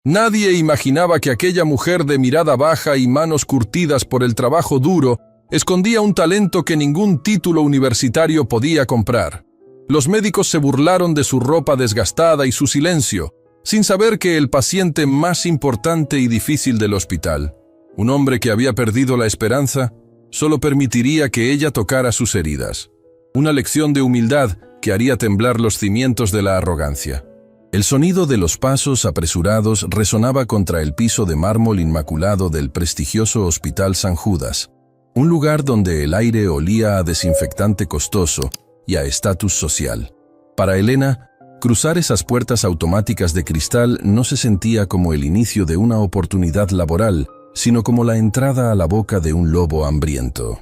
Nadie imaginaba que aquella mujer de mirada baja y manos curtidas por el trabajo duro escondía un talento que ningún título universitario podía comprar. Los médicos se burlaron de su ropa desgastada y su silencio, sin saber que el paciente más importante y difícil del hospital, un hombre que había perdido la esperanza, solo permitiría que ella tocara sus heridas. Una lección de humildad que haría temblar los cimientos de la arrogancia. El sonido de los pasos apresurados resonaba contra el piso de mármol inmaculado del prestigioso Hospital San Judas, un lugar donde el aire olía a desinfectante costoso y a estatus social. Para Elena, cruzar esas puertas automáticas de cristal no se sentía como el inicio de una oportunidad laboral, sino como la entrada a la boca de un lobo hambriento.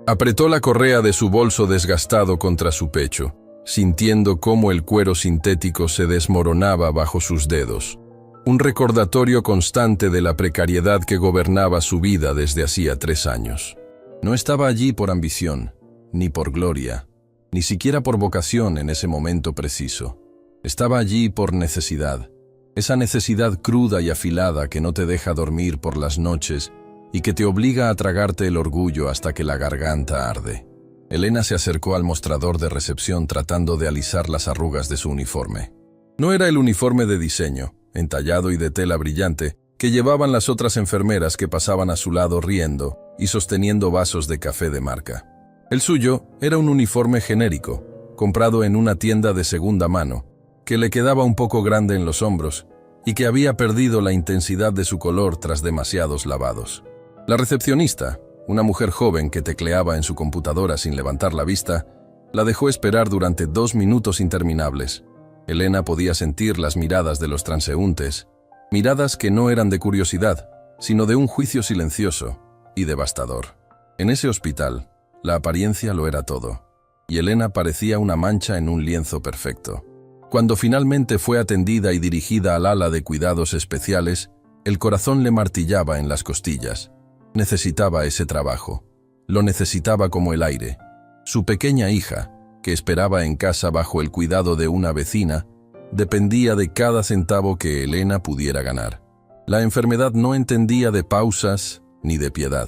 Apretó la correa de su bolso desgastado contra su pecho, sintiendo cómo el cuero sintético se desmoronaba bajo sus dedos. Un recordatorio constante de la precariedad que gobernaba su vida desde hacía 3 años. No estaba allí por ambición, ni por gloria, ni siquiera por vocación en ese momento preciso. Estaba allí por necesidad. Esa necesidad cruda y afilada que no te deja dormir por las noches y que te obliga a tragarte el orgullo hasta que la garganta arde. Elena se acercó al mostrador de recepción tratando de alisar las arrugas de su uniforme. No era el uniforme de diseño, entallado y de tela brillante, que llevaban las otras enfermeras que pasaban a su lado riendo y sosteniendo vasos de café de marca. El suyo era un uniforme genérico, comprado en una tienda de segunda mano, que le quedaba un poco grande en los hombros y que había perdido la intensidad de su color tras demasiados lavados. La recepcionista, una mujer joven que tecleaba en su computadora sin levantar la vista, la dejó esperar durante 2 minutos interminables. Elena podía sentir las miradas de los transeúntes, miradas que no eran de curiosidad, sino de un juicio silencioso y devastador. En ese hospital, la apariencia lo era todo, y Elena parecía una mancha en un lienzo perfecto. Cuando finalmente fue atendida y dirigida al ala de cuidados especiales, el corazón le martillaba en las costillas. Necesitaba ese trabajo. Lo necesitaba como el aire. Su pequeña hija, que esperaba en casa bajo el cuidado de una vecina, dependía de cada centavo que Elena pudiera ganar. La enfermedad no entendía de pausas ni de piedad,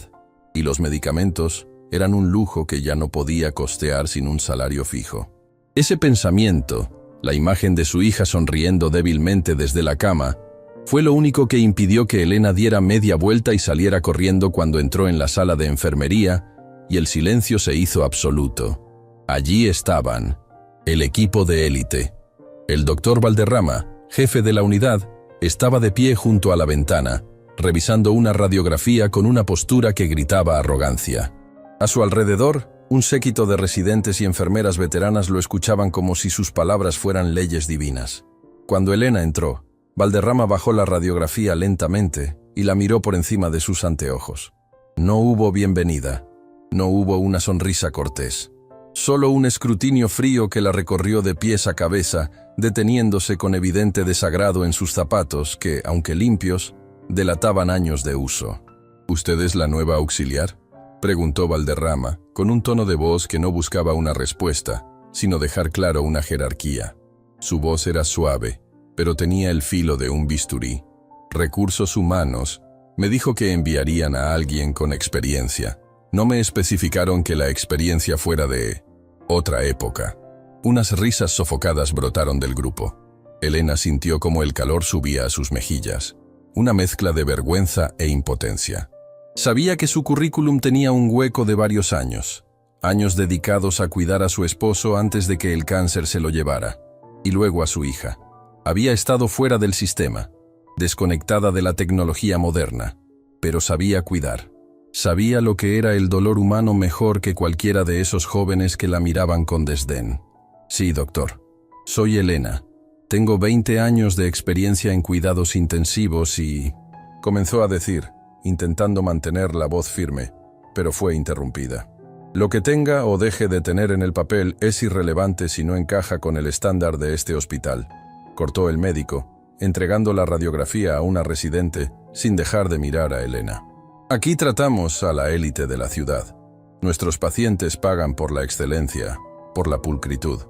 y los medicamentos eran un lujo que ya no podía costear sin un salario fijo. Ese pensamiento, la imagen de su hija sonriendo débilmente desde la cama, fue lo único que impidió que Elena diera media vuelta y saliera corriendo cuando entró en la sala de enfermería, y el silencio se hizo absoluto. Allí estaban, el equipo de élite. El doctor Valderrama, jefe de la unidad, estaba de pie junto a la ventana, revisando una radiografía con una postura que gritaba arrogancia. A su alrededor, un séquito de residentes y enfermeras veteranas lo escuchaban como si sus palabras fueran leyes divinas. Cuando Elena entró, Valderrama bajó la radiografía lentamente y la miró por encima de sus anteojos. No hubo bienvenida, no hubo una sonrisa cortés. Solo un escrutinio frío que la recorrió de pies a cabeza, deteniéndose con evidente desagrado en sus zapatos que, aunque limpios, delataban años de uso. ¿Usted es la nueva auxiliar?, preguntó Valderrama, con un tono de voz que no buscaba una respuesta, sino dejar claro una jerarquía. Su voz era suave, pero tenía el filo de un bisturí. Recursos humanos, me dijo que enviarían a alguien con experiencia. No me especificaron que la experiencia fuera de otra época. Unas risas sofocadas brotaron del grupo. Elena sintió como el calor subía a sus mejillas, una mezcla de vergüenza e impotencia. Sabía que su currículum tenía un hueco de varios años dedicados a cuidar a su esposo antes de que el cáncer se lo llevara, y luego a su hija. Había estado fuera del sistema, desconectada de la tecnología moderna, pero sabía cuidar. Sabía lo que era el dolor humano mejor que cualquiera de esos jóvenes que la miraban con desdén. Sí, doctor. Soy Elena. Tengo 20 años de experiencia en cuidados intensivos y... comenzó a decir, intentando mantener la voz firme, pero fue interrumpida. Lo que tenga o deje de tener en el papel es irrelevante si no encaja con el estándar de este hospital, cortó el médico, entregando la radiografía a una residente sin dejar de mirar a Elena. Aquí tratamos a la élite de la ciudad. Nuestros pacientes pagan por la excelencia, por la pulcritud.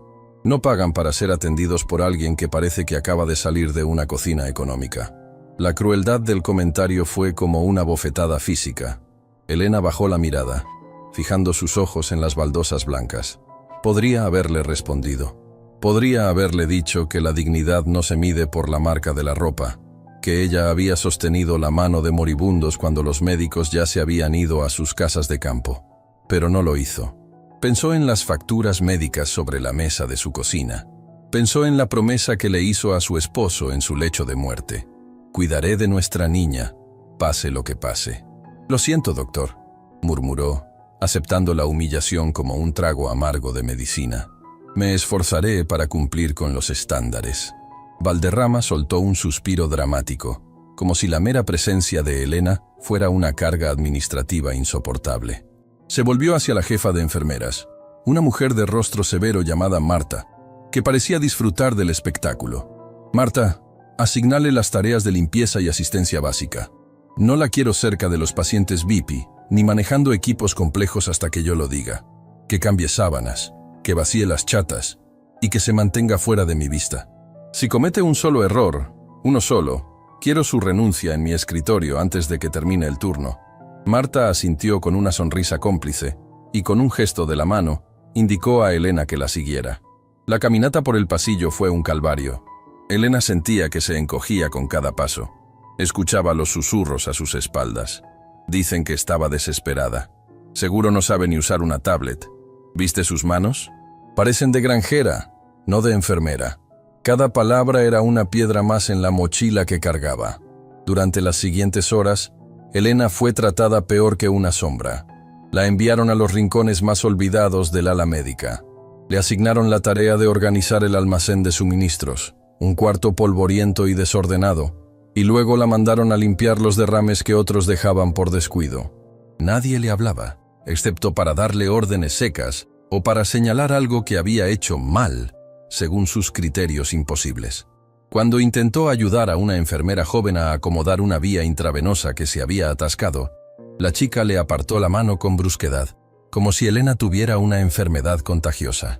No pagan para ser atendidos por alguien que parece que acaba de salir de una cocina económica. La crueldad del comentario fue como una bofetada física. Elena bajó la mirada, fijando sus ojos en las baldosas blancas. Podría haberle respondido. Podría haberle dicho que la dignidad no se mide por la marca de la ropa, que ella había sostenido la mano de moribundos cuando los médicos ya se habían ido a sus casas de campo. Pero no lo hizo. Pensó en las facturas médicas sobre la mesa de su cocina. Pensó en la promesa que le hizo a su esposo en su lecho de muerte. Cuidaré de nuestra niña, pase lo que pase. Lo siento, doctor, murmuró, aceptando la humillación como un trago amargo de medicina. Me esforzaré para cumplir con los estándares. Valderrama soltó un suspiro dramático, como si la mera presencia de Elena fuera una carga administrativa insoportable. Se volvió hacia la jefa de enfermeras, una mujer de rostro severo llamada Marta, que parecía disfrutar del espectáculo. Marta, asignale las tareas de limpieza y asistencia básica. No la quiero cerca de los pacientes VIP, ni manejando equipos complejos hasta que yo lo diga. Que cambie sábanas, que vacíe las chatas y que se mantenga fuera de mi vista. Si comete un solo error, uno solo, quiero su renuncia en mi escritorio antes de que termine el turno. Marta asintió con una sonrisa cómplice y con un gesto de la mano indicó a Elena que la siguiera. La caminata por el pasillo fue un calvario. Elena sentía que se encogía con cada paso. Escuchaba los susurros a sus espaldas. Dicen que estaba desesperada. Seguro no sabe ni usar una tablet. ¿Viste sus manos? Parecen de granjera, no de enfermera. Cada palabra era una piedra más en la mochila que cargaba. Durante las siguientes horas, Elena fue tratada peor que una sombra. La enviaron a los rincones más olvidados del ala médica. Le asignaron la tarea de organizar el almacén de suministros, un cuarto polvoriento y desordenado, y luego la mandaron a limpiar los derrames que otros dejaban por descuido. Nadie le hablaba, excepto para darle órdenes secas o para señalar algo que había hecho mal, según sus criterios imposibles. Cuando intentó ayudar a una enfermera joven a acomodar una vía intravenosa que se había atascado, la chica le apartó la mano con brusquedad, como si Elena tuviera una enfermedad contagiosa.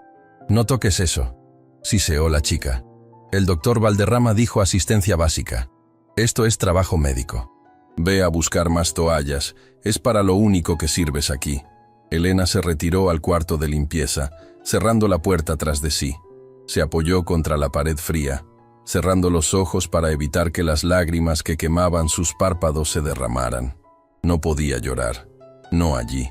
«No toques eso», siseó la chica. «El doctor Valderrama dijo asistencia básica. Esto es trabajo médico. Ve a buscar más toallas, es para lo único que sirves aquí». Elena se retiró al cuarto de limpieza, cerrando la puerta tras de sí. Se apoyó contra la pared fría, cerrando los ojos para evitar que las lágrimas que quemaban sus párpados se derramaran. No podía llorar, no allí.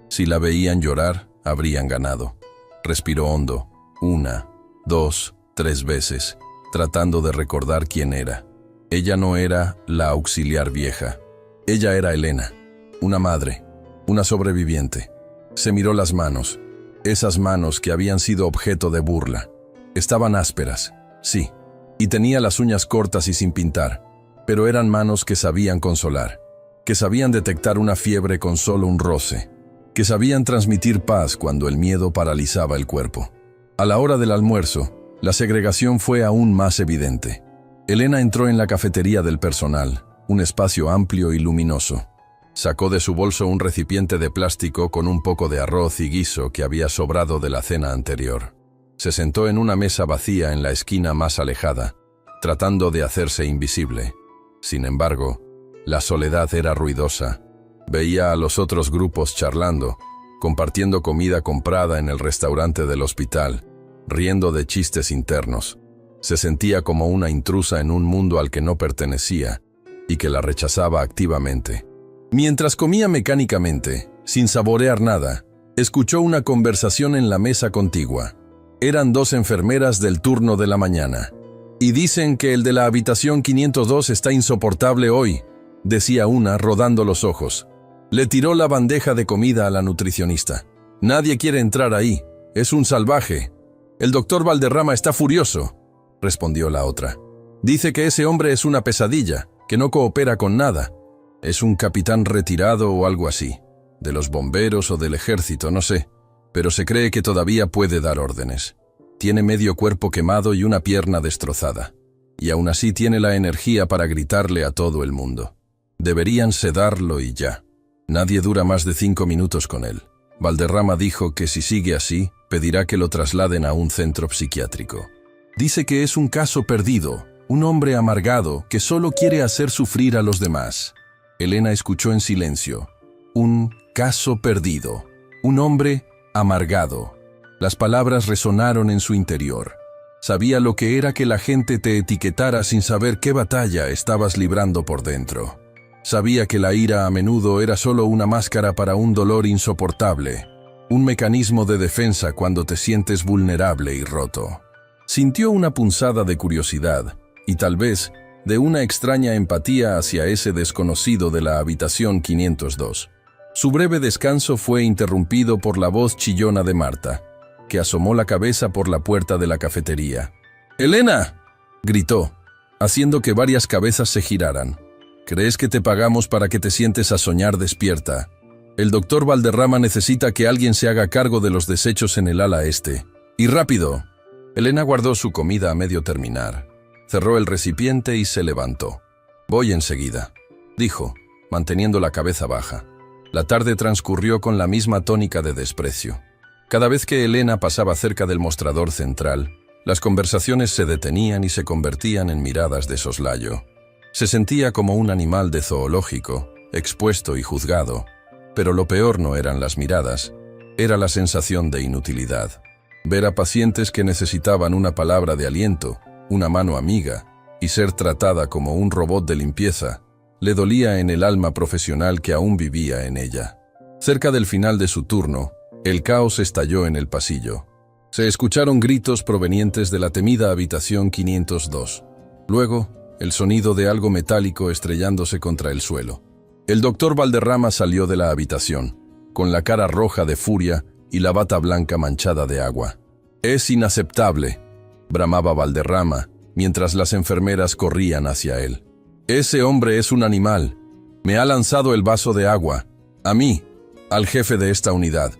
Si la veían llorar, habrían ganado. Respiró hondo, 1, 2, 3 veces, tratando de recordar quién era. Ella no era la auxiliar vieja. Ella era Elena, una madre, una sobreviviente. Se miró las manos, esas manos que habían sido objeto de burla. Estaban ásperas, sí, y tenía las uñas cortas y sin pintar, pero eran manos que sabían consolar, que sabían detectar una fiebre con solo un roce, que sabían transmitir paz cuando el miedo paralizaba el cuerpo. A la hora del almuerzo, la segregación fue aún más evidente. Elena entró en la cafetería del personal, un espacio amplio y luminoso. Sacó de su bolso un recipiente de plástico con un poco de arroz y guiso que había sobrado de la cena anterior. Se sentó en una mesa vacía en la esquina más alejada, tratando de hacerse invisible. Sin embargo, la soledad era ruidosa. Veía a los otros grupos charlando, compartiendo comida comprada en el restaurante del hospital, riendo de chistes internos. Se sentía como una intrusa en un mundo al que no pertenecía y que la rechazaba activamente. Mientras comía mecánicamente, sin saborear nada, escuchó una conversación en la mesa contigua. Eran 2 enfermeras del turno de la mañana. «Y dicen que el de la habitación 502 está insoportable hoy», decía una, rodando los ojos. Le tiró la bandeja de comida a la nutricionista. «Nadie quiere entrar ahí. Es un salvaje. El doctor Valderrama está furioso», respondió la otra. «Dice que ese hombre es una pesadilla, que no coopera con nada. Es un capitán retirado o algo así. De los bomberos o del ejército, no sé. Pero se cree que todavía puede dar órdenes. Tiene medio cuerpo quemado y una pierna destrozada. Y aún así tiene la energía para gritarle a todo el mundo. Deberían sedarlo y ya. Nadie dura más de 5 minutos con él. Valderrama dijo que si sigue así, pedirá que lo trasladen a un centro psiquiátrico. Dice que es un caso perdido, Un hombre amargado que solo quiere hacer sufrir a los demás. Elena escuchó en silencio. Un caso perdido. Un hombre amargado. Las palabras resonaron en su interior. Sabía lo que era que la gente te etiquetara sin saber qué batalla estabas librando por dentro. Sabía que la ira a menudo era solo una máscara para un dolor insoportable, un mecanismo de defensa cuando te sientes vulnerable y roto. Sintió una punzada de curiosidad y tal vez de una extraña empatía hacia ese desconocido de la habitación 502. Su breve descanso fue interrumpido por la voz chillona de Marta, que asomó la cabeza por la puerta de la cafetería. «¡Elena!», gritó, haciendo que varias cabezas se giraran. «¿Crees que te pagamos para que te sientes a soñar despierta? El doctor Valderrama necesita que alguien se haga cargo de los desechos en el ala este. ¡Y rápido!». Elena guardó su comida a medio terminar. Cerró el recipiente y se levantó. «Voy enseguida», dijo, manteniendo la cabeza baja. La tarde transcurrió con la misma tónica de desprecio. Cada vez que Elena pasaba cerca del mostrador central, las conversaciones se detenían y se convertían en miradas de soslayo. Se sentía como un animal de zoológico, expuesto y juzgado. Pero lo peor no eran las miradas, era la sensación de inutilidad. Ver a pacientes que necesitaban una palabra de aliento, una mano amiga, y ser tratada como un robot de limpieza, le dolía en el alma profesional que aún vivía en ella. Cerca del final de su turno, el caos estalló en el pasillo. Se escucharon gritos provenientes de la temida habitación 502. Luego, el sonido de algo metálico estrellándose contra el suelo. El doctor Valderrama salió de la habitación, con la cara roja de furia y la bata blanca manchada de agua. «Es inaceptable», bramaba Valderrama, mientras las enfermeras corrían hacia él. «Ese hombre es un animal. Me ha lanzado el vaso de agua. A mí, al jefe de esta unidad».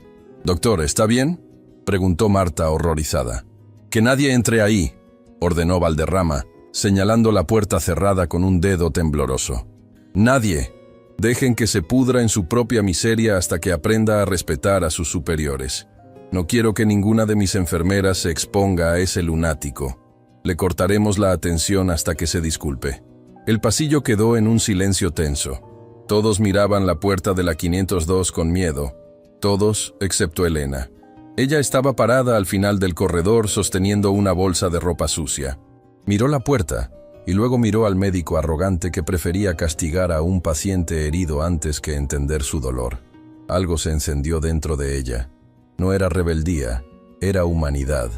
«Doctor, ¿está bien?», preguntó Marta horrorizada. «Que nadie entre ahí», ordenó Valderrama, señalando la puerta cerrada con un dedo tembloroso. «Nadie. Dejen que se pudra en su propia miseria hasta que aprenda a respetar a sus superiores. No quiero que ninguna de mis enfermeras se exponga a ese lunático. Le cortaremos la atención hasta que se disculpe». El pasillo quedó en un silencio tenso. Todos miraban la puerta de la 502 con miedo. Todos, excepto Elena. Ella estaba parada al final del corredor sosteniendo una bolsa de ropa sucia. Miró la puerta y luego miró al médico arrogante que prefería castigar a un paciente herido antes que entender su dolor. Algo se encendió dentro de ella. No era rebeldía, era humanidad.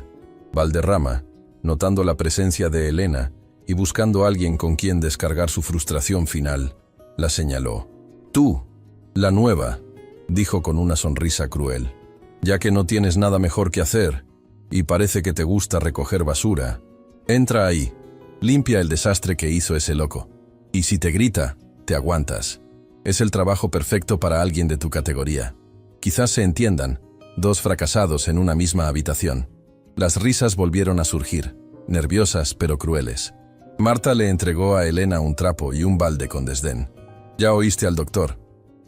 Valderrama, notando la presencia de Elena y buscando a alguien con quien descargar su frustración final, la señaló. «Tú, la nueva», dijo con una sonrisa cruel. «Ya que no tienes nada mejor que hacer, y parece que te gusta recoger basura, entra ahí, limpia el desastre que hizo ese loco. Y si te grita, te aguantas. Es el trabajo perfecto para alguien de tu categoría. Quizás se entiendan, dos fracasados en una misma habitación». Las risas volvieron a surgir, nerviosas pero crueles. Marta le entregó a Elena un trapo y un balde con desdén. «Ya oíste al doctor.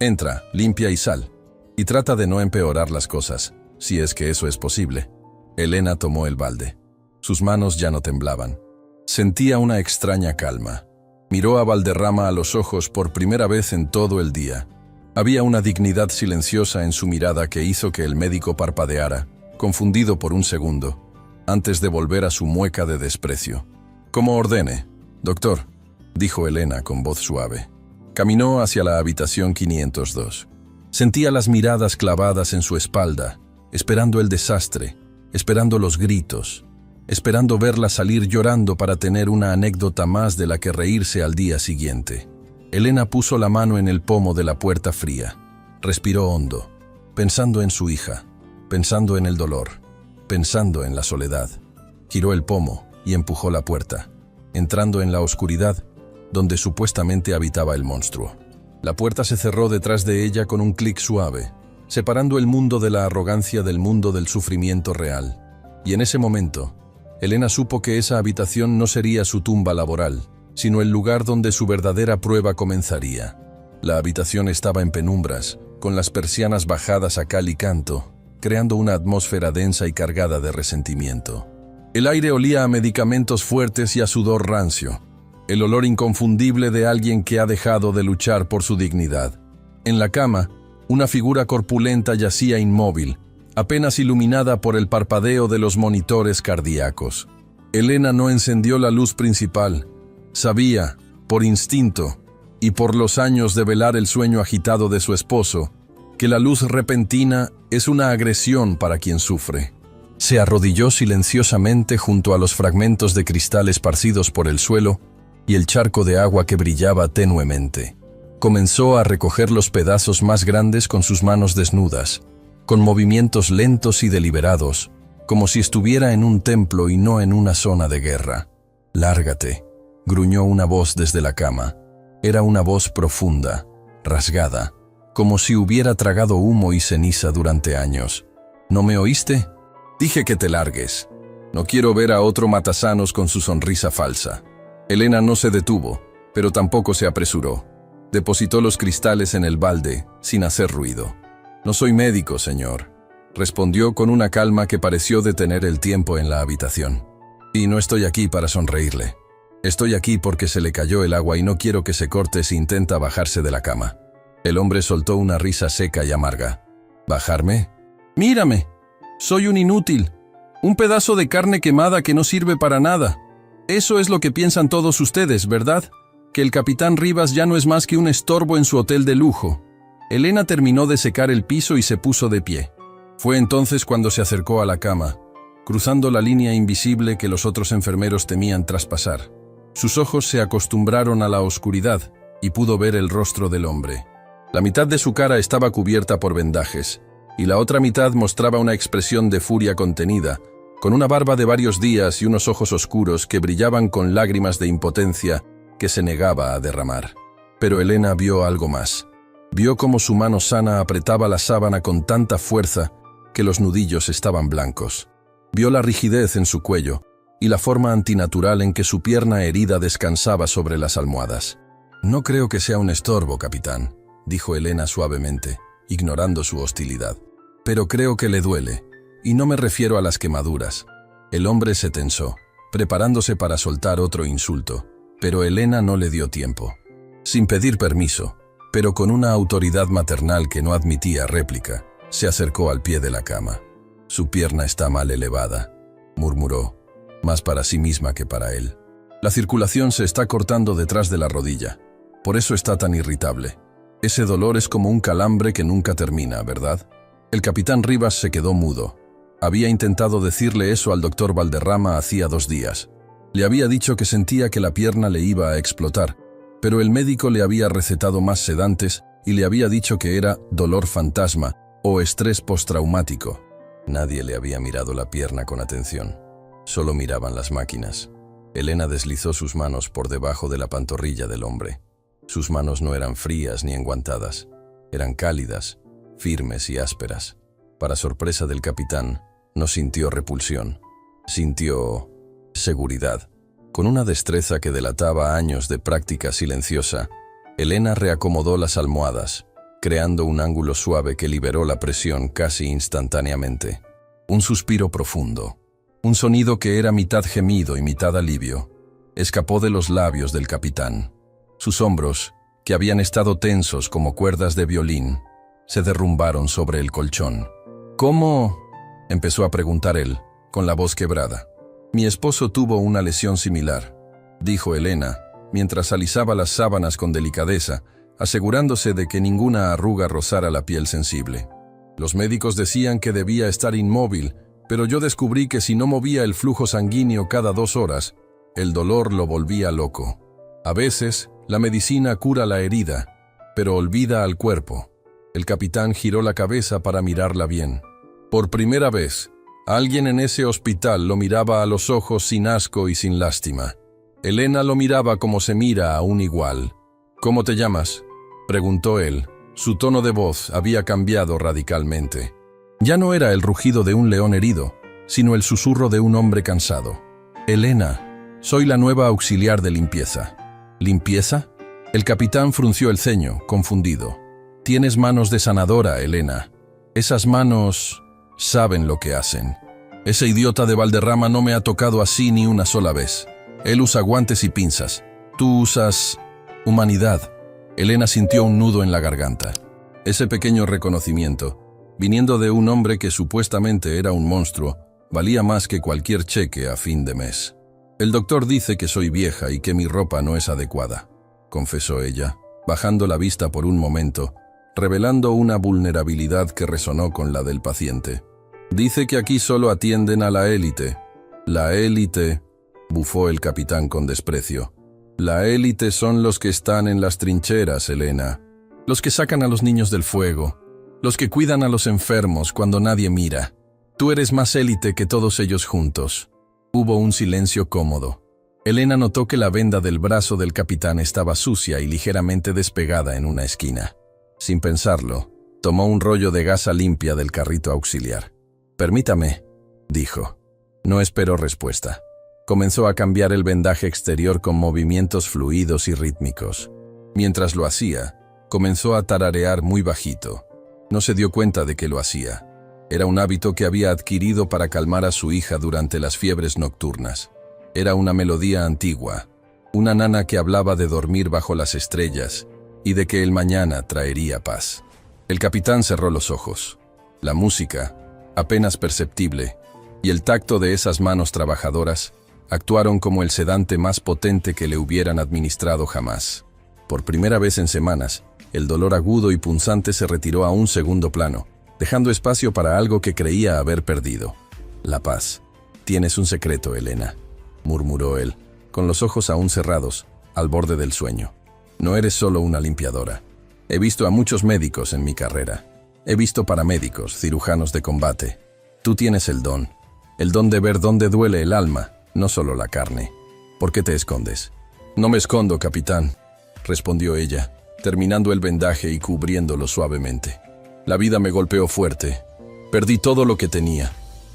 Entra, limpia y sal. Y trata de no empeorar las cosas, si es que eso es posible». Elena tomó el balde. Sus manos ya no temblaban. Sentía una extraña calma. Miró a Valderrama a los ojos por primera vez en todo el día. Había una dignidad silenciosa en su mirada que hizo que el médico parpadeara, confundido por un segundo, antes de volver a su mueca de desprecio. «Como ordene, doctor», dijo Elena con voz suave. Caminó hacia la habitación 502. Sentía las miradas clavadas en su espalda, esperando el desastre, esperando los gritos, esperando verla salir llorando para tener una anécdota más de la que reírse al día siguiente. Elena puso la mano en el pomo de la puerta fría. Respiró hondo, pensando en su hija, pensando en el dolor, pensando en la soledad. Giró el pomo y empujó la puerta, entrando en la oscuridad donde supuestamente habitaba el monstruo. La puerta se cerró detrás de ella con un clic suave, separando el mundo de la arrogancia del mundo del sufrimiento real. Y en ese momento, Elena supo que esa habitación no sería su tumba laboral, sino el lugar donde su verdadera prueba comenzaría. La habitación estaba en penumbras, con las persianas bajadas a cal y canto, creando una atmósfera densa y cargada de resentimiento. El aire olía a medicamentos fuertes y a sudor rancio. El olor inconfundible de alguien que ha dejado de luchar por su dignidad. En la cama, una figura corpulenta yacía inmóvil, apenas iluminada por el parpadeo de los monitores cardíacos. Elena no encendió la luz principal. Sabía, por instinto, y por los años de velar el sueño agitado de su esposo, que la luz repentina es una agresión para quien sufre. Se arrodilló silenciosamente junto a los fragmentos de cristal esparcidos por el suelo y el charco de agua que brillaba tenuemente. Comenzó a recoger los pedazos más grandes con sus manos desnudas, con movimientos lentos y deliberados, como si estuviera en un templo y no en una zona de guerra. «Lárgate», gruñó una voz desde la cama. Era una voz profunda, rasgada, como si hubiera tragado humo y ceniza durante años. «¿No me oíste? Dije que te largues. No quiero ver a otro matasanos con su sonrisa falsa». Elena no se detuvo, pero tampoco se apresuró. Depositó los cristales en el balde, sin hacer ruido. «No soy médico, señor», respondió con una calma que pareció detener el tiempo en la habitación. «Y no estoy aquí para sonreírle. Estoy aquí porque se le cayó el agua y no quiero que se corte si intenta bajarse de la cama». El hombre soltó una risa seca y amarga. «¿Bajarme? Mírame. Soy un inútil. Un pedazo de carne quemada que no sirve para nada. Eso es lo que piensan todos ustedes, ¿verdad? Que el capitán Rivas ya no es más que un estorbo en su hotel de lujo». Elena terminó de secar el piso y se puso de pie. Fue entonces cuando se acercó a la cama, cruzando la línea invisible que los otros enfermeros temían traspasar. Sus ojos se acostumbraron a la oscuridad y pudo ver el rostro del hombre. La mitad de su cara estaba cubierta por vendajes, y la otra mitad mostraba una expresión de furia contenida, con una barba de varios días y unos ojos oscuros que brillaban con lágrimas de impotencia que se negaba a derramar. Pero Elena vio algo más. Vio cómo su mano sana apretaba la sábana con tanta fuerza que los nudillos estaban blancos. Vio la rigidez en su cuello y la forma antinatural en que su pierna herida descansaba sobre las almohadas. «No creo que sea un estorbo, capitán», dijo Elena suavemente, ignorando su hostilidad. «Pero creo que le duele, y no me refiero a las quemaduras». El hombre se tensó, preparándose para soltar otro insulto, pero Elena no le dio tiempo. Sin pedir permiso, pero con una autoridad maternal que no admitía réplica, se acercó al pie de la cama. «Su pierna está mal elevada», murmuró, más para sí misma que para él. «La circulación se está cortando detrás de la rodilla. Por eso está tan irritable. Ese dolor es como un calambre que nunca termina, ¿verdad?» El capitán Rivas se quedó mudo. Había intentado decirle eso al doctor Valderrama hacía 2 días. Le había dicho que sentía que la pierna le iba a explotar, pero el médico le había recetado más sedantes y le había dicho que era dolor fantasma o estrés postraumático. Nadie le había mirado la pierna con atención. Solo miraban las máquinas. Elena deslizó sus manos por debajo de la pantorrilla del hombre. Sus manos no eran frías ni enguantadas. Eran cálidas, firmes y ásperas. Para sorpresa del capitán, no sintió repulsión. Sintió seguridad. Con una destreza que delataba años de práctica silenciosa, Elena reacomodó las almohadas, creando un ángulo suave que liberó la presión casi instantáneamente. Un suspiro profundo, un sonido que era mitad gemido y mitad alivio, escapó de los labios del capitán. Sus hombros, que habían estado tensos como cuerdas de violín, se derrumbaron sobre el colchón. «¿Cómo?», empezó a preguntar él, con la voz quebrada. «Mi esposo tuvo una lesión similar», dijo Elena, mientras alisaba las sábanas con delicadeza, asegurándose de que ninguna arruga rozara la piel sensible. «Los médicos decían que debía estar inmóvil, pero yo descubrí que si no movía el flujo sanguíneo cada 2 horas, el dolor lo volvía loco. A veces, la medicina cura la herida, pero olvida al cuerpo». El capitán giró la cabeza para mirarla bien. Por primera vez, alguien en ese hospital lo miraba a los ojos sin asco y sin lástima. Elena lo miraba como se mira a un igual. «¿Cómo te llamas?», preguntó él. Su tono de voz había cambiado radicalmente. Ya no era el rugido de un león herido, sino el susurro de un hombre cansado. «Elena, soy la nueva auxiliar de limpieza». «¿Limpieza?». El capitán frunció el ceño, confundido. «Tienes manos de sanadora, Elena. Esas manos saben lo que hacen». Ese idiota de Valderrama no me ha tocado así ni una sola vez. Él usa guantes y pinzas. Tú usas humanidad. Elena sintió un nudo en la garganta. Ese pequeño reconocimiento, viniendo de un hombre que supuestamente era un monstruo, valía más que cualquier cheque a fin de mes. El doctor dice que soy vieja y que mi ropa no es adecuada, confesó ella, bajando la vista por un momento, revelando una vulnerabilidad que resonó con la del paciente. Dice que aquí solo atienden a la élite. La élite, bufó el capitán con desprecio. La élite son los que están en las trincheras, Elena. Los que sacan a los niños del fuego. Los que cuidan a los enfermos cuando nadie mira. Tú eres más élite que todos ellos juntos. Hubo un silencio cómodo. Elena notó que la venda del brazo del capitán estaba sucia y ligeramente despegada en una esquina. Sin pensarlo, tomó un rollo de gasa limpia del carrito auxiliar. «Permítame», dijo. No esperó respuesta. Comenzó a cambiar el vendaje exterior con movimientos fluidos y rítmicos. Mientras lo hacía, comenzó a tararear muy bajito. No se dio cuenta de que lo hacía. Era un hábito que había adquirido para calmar a su hija durante las fiebres nocturnas. Era una melodía antigua, una nana que hablaba de dormir bajo las estrellas y de que el mañana traería paz. El capitán cerró los ojos. La música, apenas perceptible, y el tacto de esas manos trabajadoras actuaron como el sedante más potente que le hubieran administrado jamás. Por primera vez en semanas, el dolor agudo y punzante se retiró a un segundo plano, dejando espacio para algo que creía haber perdido. La paz. «Tienes un secreto, Elena», murmuró él, con los ojos aún cerrados, al borde del sueño. «No eres solo una limpiadora. He visto a muchos médicos en mi carrera. He visto paramédicos, cirujanos de combate. Tú tienes el don de ver dónde duele el alma, no solo la carne. ¿Por qué te escondes?» «No me escondo, capitán», respondió ella, terminando el vendaje y cubriéndolo suavemente. «La vida me golpeó fuerte. Perdí todo lo que tenía,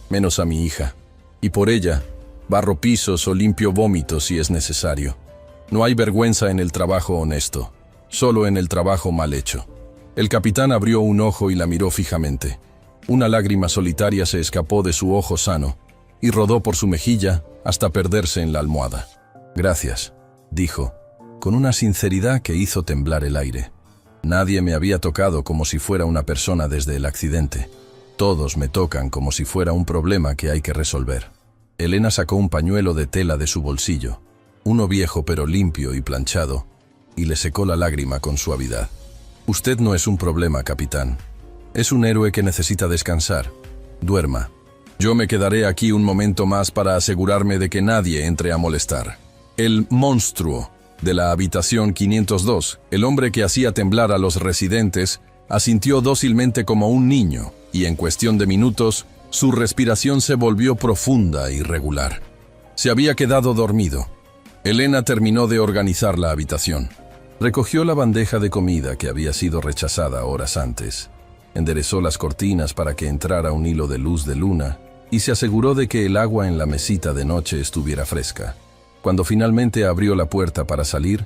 menos a mi hija. Y por ella, barro pisos o limpio vómitos si es necesario. No hay vergüenza en el trabajo honesto, solo en el trabajo mal hecho». El capitán abrió un ojo y la miró fijamente. Una lágrima solitaria se escapó de su ojo sano y rodó por su mejilla hasta perderse en la almohada. «Gracias», dijo, con una sinceridad que hizo temblar el aire. «Nadie me había tocado como si fuera una persona desde el accidente. Todos me tocan como si fuera un problema que hay que resolver». Elena sacó un pañuelo de tela de su bolsillo, uno viejo pero limpio y planchado, y le secó la lágrima con suavidad. «Usted no es un problema, capitán. Es un héroe que necesita descansar. Duerma. Yo me quedaré aquí un momento más para asegurarme de que nadie entre a molestar». El monstruo de la habitación 502, el hombre que hacía temblar a los residentes, asintió dócilmente como un niño, y en cuestión de minutos, su respiración se volvió profunda y regular. Se había quedado dormido. Elena terminó de organizar la habitación. Recogió la bandeja de comida que había sido rechazada horas antes. Enderezó las cortinas para que entrara un hilo de luz de luna y se aseguró de que el agua en la mesita de noche estuviera fresca. Cuando finalmente abrió la puerta para salir,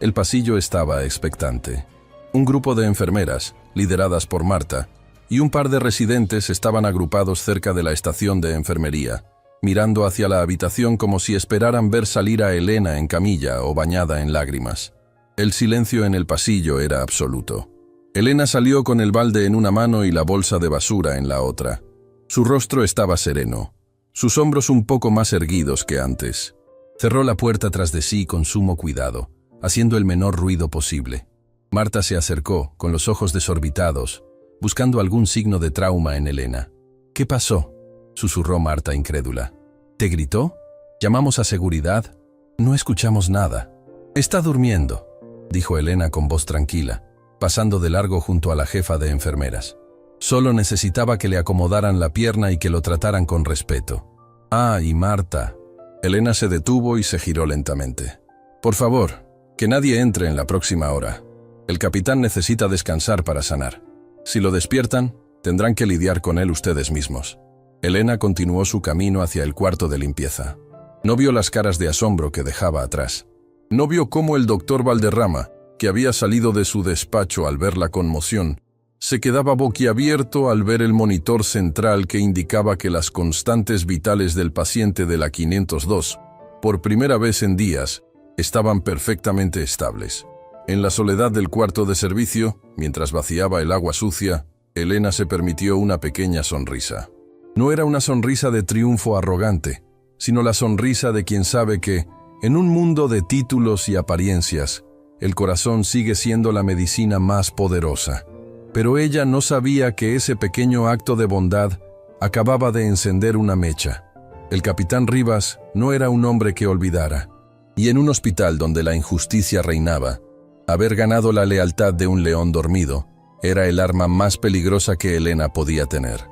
el pasillo estaba expectante. Un grupo de enfermeras, lideradas por Marta, y un par de residentes estaban agrupados cerca de la estación de enfermería, mirando hacia la habitación como si esperaran ver salir a Elena en camilla o bañada en lágrimas. El silencio en el pasillo era absoluto. Elena salió con el balde en una mano y la bolsa de basura en la otra. Su rostro estaba sereno, sus hombros un poco más erguidos que antes. Cerró la puerta tras de sí con sumo cuidado, haciendo el menor ruido posible. Marta se acercó, con los ojos desorbitados, buscando algún signo de trauma en Elena. «¿Qué pasó?», susurró Marta incrédula. «¿Te gritó? ¿Llamamos a seguridad? No escuchamos nada». «Está durmiendo», dijo Elena con voz tranquila, pasando de largo junto a la jefa de enfermeras. Solo necesitaba que le acomodaran la pierna y que lo trataran con respeto. «Ah, y Marta». Elena se detuvo y se giró lentamente. «Por favor, que nadie entre en la próxima hora. El capitán necesita descansar para sanar. Si lo despiertan, tendrán que lidiar con él ustedes mismos». Elena continuó su camino hacia el cuarto de limpieza. No vio las caras de asombro que dejaba atrás. No vio cómo el doctor Valderrama, que había salido de su despacho al ver la conmoción, Se quedaba boquiabierto al ver el monitor central que indicaba que las constantes vitales del paciente de la 502, por primera vez en días, estaban perfectamente estables. En la soledad del cuarto de servicio, mientras vaciaba el agua sucia, Elena se permitió una pequeña sonrisa. No era una sonrisa de triunfo arrogante, sino la sonrisa de quien sabe que, en un mundo de títulos y apariencias, el corazón sigue siendo la medicina más poderosa. Pero ella no sabía que ese pequeño acto de bondad acababa de encender una mecha. El capitán Rivas no era un hombre que olvidara. Y en un hospital donde la injusticia reinaba, haber ganado la lealtad de un león dormido era el arma más peligrosa que Elena podía tener,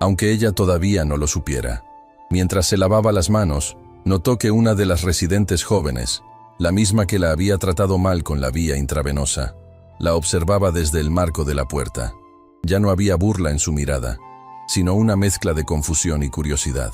aunque ella todavía no lo supiera. Mientras se lavaba las manos, notó que una de las residentes jóvenes, la misma que la había tratado mal con la vía intravenosa, la observaba desde el marco de la puerta. Ya no había burla en su mirada, sino una mezcla de confusión y curiosidad.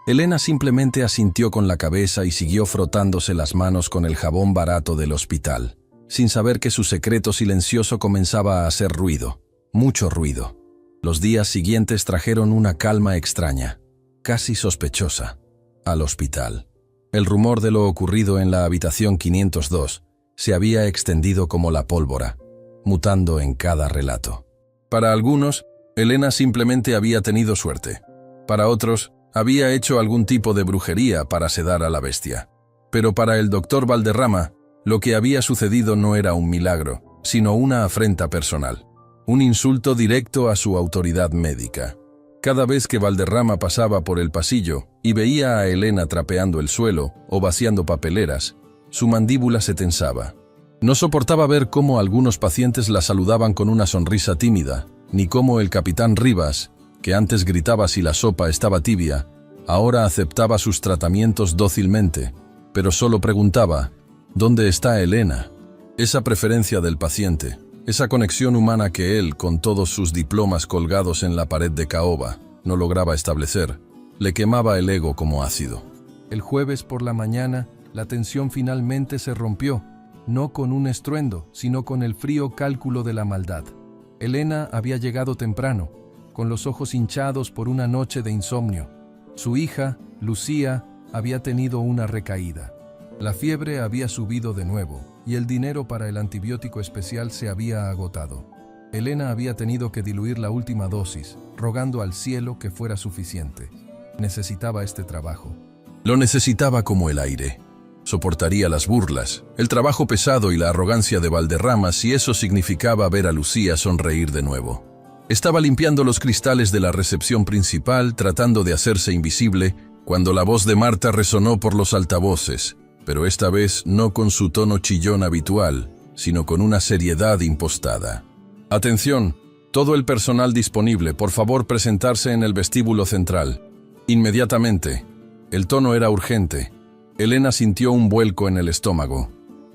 Elena simplemente asintió con la cabeza y siguió frotándose las manos con el jabón barato del hospital, sin saber que su secreto silencioso comenzaba a hacer ruido, mucho ruido. Los días siguientes trajeron una calma extraña, casi sospechosa, al hospital. El rumor de lo ocurrido en la habitación 502 se había extendido como la pólvora, mutando en cada relato. Para algunos, Elena simplemente había tenido suerte. Para otros, había hecho algún tipo de brujería para sedar a la bestia. Pero para el doctor Valderrama, lo que había sucedido no era un milagro, sino una afrenta personal. Un insulto directo a su autoridad médica. Cada vez que Valderrama pasaba por el pasillo y veía a Elena trapeando el suelo o vaciando papeleras, su mandíbula se tensaba. No soportaba ver cómo algunos pacientes la saludaban con una sonrisa tímida, ni cómo el capitán Rivas, que antes gritaba si la sopa estaba tibia, ahora aceptaba sus tratamientos dócilmente, pero solo preguntaba: ¿dónde está Elena? Esa preferencia del paciente, esa conexión humana que él, con todos sus diplomas colgados en la pared de caoba, no lograba establecer, le quemaba el ego como ácido. El jueves por la mañana, la tensión finalmente se rompió, no con un estruendo, sino con el frío cálculo de la maldad. Elena había llegado temprano, con los ojos hinchados por una noche de insomnio. Su hija, Lucía, había tenido una recaída. La fiebre había subido de nuevo, y el dinero para el antibiótico especial se había agotado. Elena había tenido que diluir la última dosis, rogando al cielo que fuera suficiente. Necesitaba este trabajo. Lo necesitaba como el aire. Soportaría las burlas, el trabajo pesado y la arrogancia de Valderrama si eso significaba ver a Lucía sonreír de nuevo. Estaba limpiando los cristales de la recepción principal, tratando de hacerse invisible, cuando la voz de Marta resonó por los altavoces, pero esta vez no con su tono chillón habitual, sino con una seriedad impostada. «Atención, todo el personal disponible, por favor presentarse en el vestíbulo central. Inmediatamente». El tono era urgente. Elena sintió un vuelco en el estómago.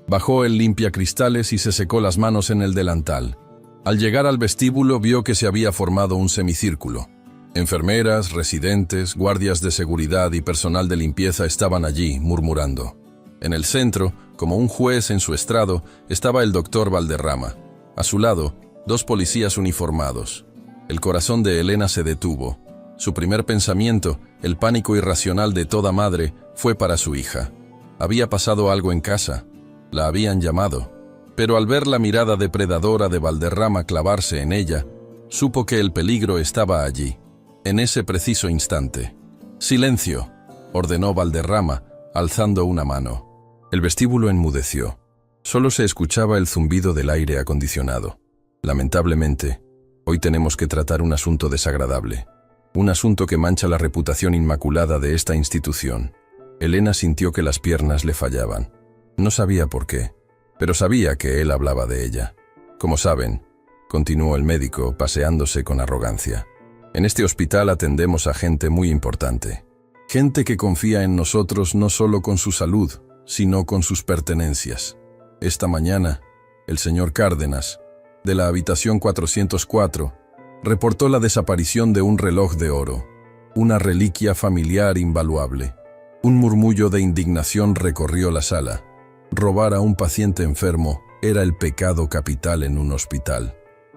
Bajó el limpiacristales y se secó las manos en el delantal. Al llegar al vestíbulo vio que se había formado un semicírculo. Enfermeras, residentes, guardias de seguridad y personal de limpieza estaban allí, murmurando. En el centro, como un juez en su estrado, estaba el doctor Valderrama. A su lado, dos policías uniformados. El corazón de Elena se detuvo. Su primer pensamiento, el pánico irracional de toda madre, fue para su hija. Había pasado algo en casa. La habían llamado. Pero al ver la mirada depredadora de Valderrama clavarse en ella, supo que el peligro estaba allí, en ese preciso instante. «Silencio», ordenó Valderrama, alzando una mano. El vestíbulo enmudeció. Solo se escuchaba el zumbido del aire acondicionado. Lamentablemente, hoy tenemos que tratar un asunto desagradable. Un asunto que mancha la reputación inmaculada de esta institución. Elena sintió que las piernas le fallaban. No sabía por qué, pero sabía que él hablaba de ella. Como saben, continuó el médico, paseándose con arrogancia, en este hospital atendemos a gente muy importante. Gente que confía en nosotros no solo con su salud, sino con sus pertenencias. Esta mañana, el señor Cárdenas, de la habitación 404, reportó la desaparición de un reloj de oro, una reliquia familiar invaluable. Un murmullo de indignación recorrió la sala. Robar a un paciente enfermo era el pecado capital en un hospital.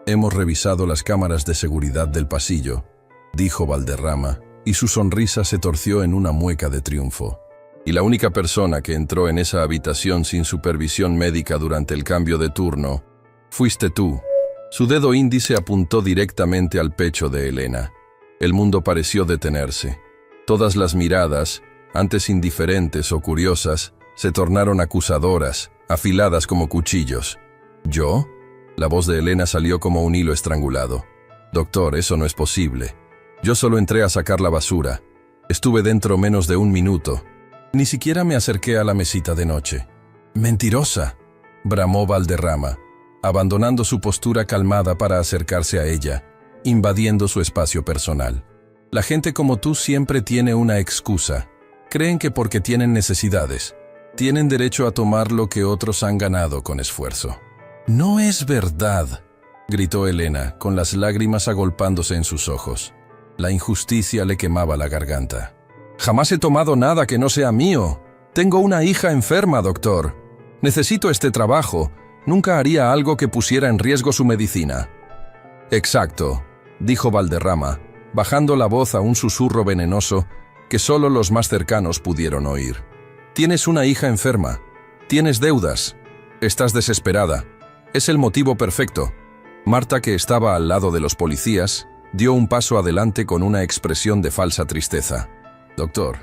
Hemos revisado las cámaras de seguridad del pasillo, dijo Valderrama, y su sonrisa se torció en una mueca de triunfo. Y la única persona que entró en esa habitación sin supervisión médica durante el cambio de turno fuiste tú. Su dedo índice apuntó directamente al pecho de Elena. El mundo pareció detenerse. Todas las miradas, antes indiferentes o curiosas, se tornaron acusadoras, afiladas como cuchillos. ¿Yo? La voz de Elena salió como un hilo estrangulado. Doctor, eso no es posible. Yo solo entré a sacar la basura. Estuve dentro menos de 1 minuto. Ni siquiera me acerqué a la mesita de noche. ¡Mentirosa!, bramó Valderrama, abandonando su postura calmada para acercarse a ella, invadiendo su espacio personal. La gente como tú siempre tiene una excusa. Creen que porque tienen necesidades, tienen derecho a tomar lo que otros han ganado con esfuerzo. «No es verdad», gritó Elena, con las lágrimas agolpándose en sus ojos. La injusticia le quemaba la garganta. «Jamás he tomado nada que no sea mío. Tengo una hija enferma, doctor. Necesito este trabajo. Nunca haría algo que pusiera en riesgo su medicina». «Exacto», dijo Valderrama, bajando la voz a un susurro venenoso que solo los más cercanos pudieron oír. «Tienes una hija enferma. Tienes deudas. Estás desesperada. Es el motivo perfecto». Marta, que estaba al lado de los policías, dio un paso adelante con una expresión de falsa tristeza. «Doctor,